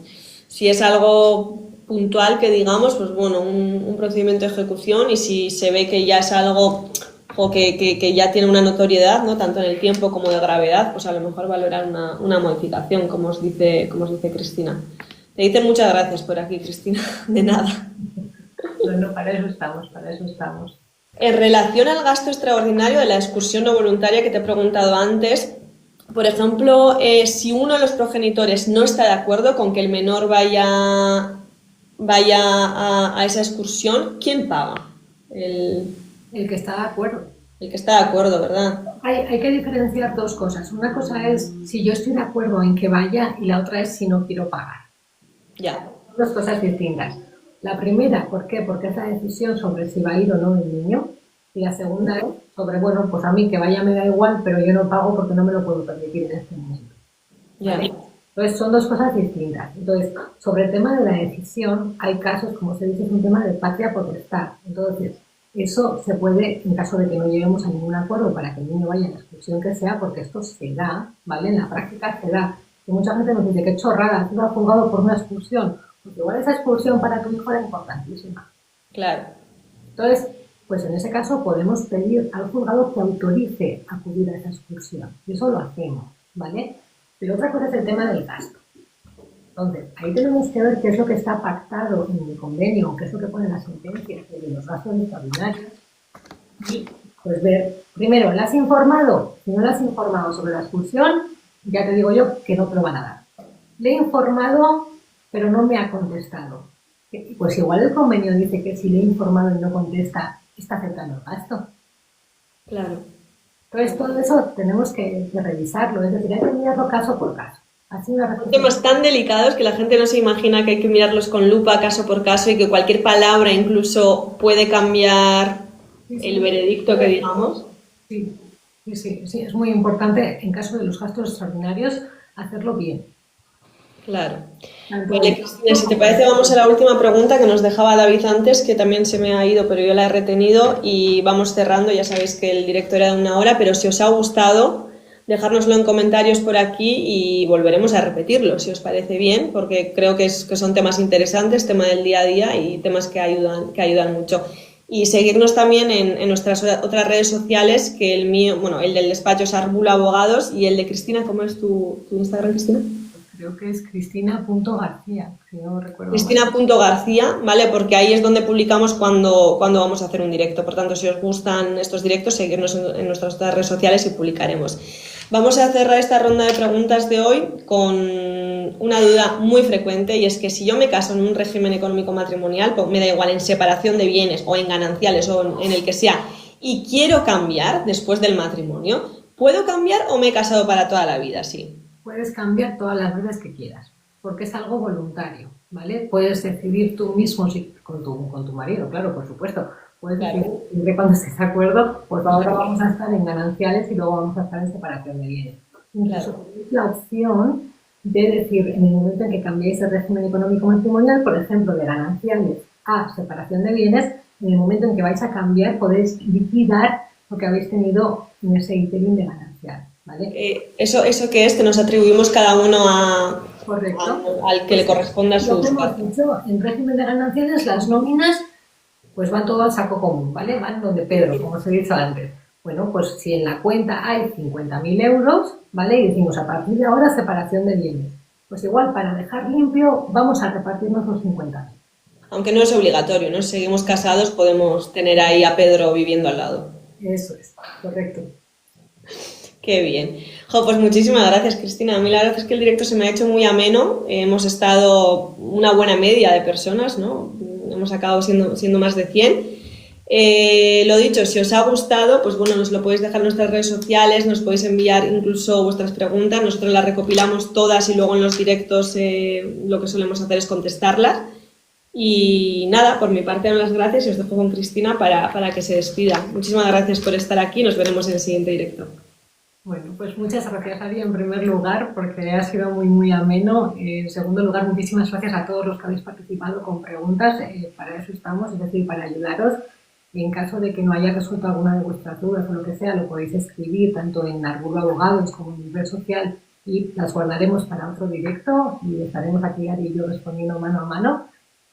si es algo puntual que digamos, pues bueno, un procedimiento de ejecución, y si se ve que ya es algo que ya tiene una notoriedad, ¿no? Tanto en el tiempo como de gravedad, pues a lo mejor valorar una modificación, como os dice Cristina. Te dicen muchas gracias por aquí, Cristina, de nada. Bueno, para eso estamos. En relación al gasto extraordinario de la excursión no voluntaria que te he preguntado antes, por ejemplo, si uno de los progenitores no está de acuerdo con que el menor vaya a esa excursión, ¿quién paga? El que está de acuerdo. El que está de acuerdo, ¿verdad? Hay que diferenciar dos cosas. Una cosa es si yo estoy de acuerdo en que vaya y la otra es si no quiero pagar. Ya. Dos cosas distintas. La primera, ¿por qué? Porque es la decisión sobre si va a ir o no el niño. Y la segunda es sobre, bueno, pues a mí que vaya me da igual, pero yo no pago porque no me lo puedo permitir en este momento. ¿Vale? Entonces, son dos cosas distintas. Entonces, sobre el tema de la decisión, hay casos, como se dice, es un tema de patria potestad. Entonces, Eso se puede, en caso de que no lleguemos a ningún acuerdo para que el niño vaya a la excursión que sea, porque esto se da, ¿vale? En la práctica se da. Y mucha gente nos dice, qué chorrada, tú has juzgado por una excursión. Pues igual esa excursión para tu hijo era importantísima. Claro. Entonces, pues en ese caso podemos pedir al juzgado que autorice acudir a esa excursión. Y eso lo hacemos, ¿vale? Pero otra cosa es el tema del gasto. Entonces, ahí tenemos que ver qué es lo que está pactado en el convenio, qué es lo que pone la sentencia de los gastos extraordinarios. Y pues ver, primero, ¿la has informado? Si no la has informado sobre la excursión, ya te digo yo que no te lo van a dar. Le he informado, pero no me ha contestado. Pues igual el convenio dice que si le he informado y no contesta, está aceptando el gasto. Claro. Entonces, todo eso tenemos que revisarlo, es decir, hay que mirarlo caso por caso. Son temas tan delicados que la gente no se imagina que hay que mirarlos con lupa caso por caso y que cualquier palabra incluso puede cambiar el veredicto que digamos. Sí, es muy importante en caso de los gastos extraordinarios hacerlo bien. Claro. Vale, Cristina, si te parece vamos a la última pregunta que nos dejaba David antes, que también se me ha ido pero yo la he retenido y vamos cerrando. Ya sabéis que el directo era de 1 hora, pero si os ha gustado, dejárnoslo en comentarios por aquí y volveremos a repetirlo, si os parece bien, porque creo que son temas interesantes, tema del día a día y temas que ayudan mucho. Y seguirnos también en nuestras otras redes sociales, que el mío, bueno, el del despacho es Arbula Abogados y el de Cristina, ¿cómo es tu Instagram, Cristina? Creo que es cristina.garcía, si no recuerdo. Cristina.garcía, ¿vale? Porque ahí es donde publicamos cuando vamos a hacer un directo. Por tanto, si os gustan estos directos, seguirnos en nuestras otras redes sociales y publicaremos. Vamos a cerrar esta ronda de preguntas de hoy con una duda muy frecuente y es que si yo me caso en un régimen económico matrimonial, pues me da igual en separación de bienes o en gananciales o en el que sea, y quiero cambiar después del matrimonio, ¿puedo cambiar o me he casado para toda la vida? Sí. Puedes cambiar todas las veces que quieras, porque es algo voluntario, ¿vale? Puedes decidir tú mismo con tu marido, claro, por supuesto. Puedes decir que cuando estés de acuerdo, pues ahora vamos a estar en gananciales y luego vamos a estar en separación de bienes. Incluso tenéis la opción de decir, en el momento en que cambiéis el régimen económico matrimonial, por ejemplo, de gananciales a separación de bienes, en el momento en que vais a cambiar podéis liquidar lo que habéis tenido en ese interín de ganancial. ¿Vale? Eso que es que nos atribuimos cada uno al que le corresponda a su parte. En régimen de gananciales las nóminas pues van todo al saco común, ¿vale? Van donde Pedro, como os he dicho antes. Bueno, pues si en la cuenta hay 50.000 euros, ¿vale? Y decimos a partir de ahora separación de bienes. Pues igual para dejar limpio vamos a repartirnos los 50.000. Aunque no es obligatorio, ¿no? Si seguimos casados podemos tener ahí a Pedro viviendo al lado. Eso es, correcto. Qué bien. Pues muchísimas gracias, Cristina. A mí la verdad es que el directo se me ha hecho muy ameno. Hemos estado una buena media de personas, ¿no? Hemos acabado siendo más de 100. Lo dicho, si os ha gustado, pues bueno, nos lo podéis dejar en nuestras redes sociales, nos podéis enviar incluso vuestras preguntas. Nosotros las recopilamos todas y luego en los directos lo que solemos hacer es contestarlas. Y nada, por mi parte, las gracias y os dejo con Cristina para que se despida. Muchísimas gracias por estar aquí. Nos veremos en el siguiente directo. Bueno, pues muchas gracias, Ari, en primer lugar, porque ha sido muy, muy ameno. En segundo lugar, muchísimas gracias a todos los que habéis participado con preguntas. Para eso estamos, es decir, para ayudaros. En caso de que no haya resuelto alguna de vuestras dudas o lo que sea, lo podéis escribir tanto en Arbula Abogados como en mi red social y las guardaremos para otro directo y estaremos aquí, Ari y yo, respondiendo mano a mano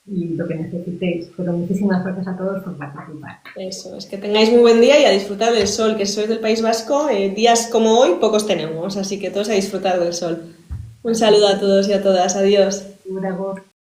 y lo que necesitéis. Pero muchísimas gracias a todos por participar. Eso, es que tengáis muy buen día y a disfrutar del sol, que sois del País Vasco. Días como hoy pocos tenemos, así que todos a disfrutar del sol. Un saludo a todos y a todas. Adiós.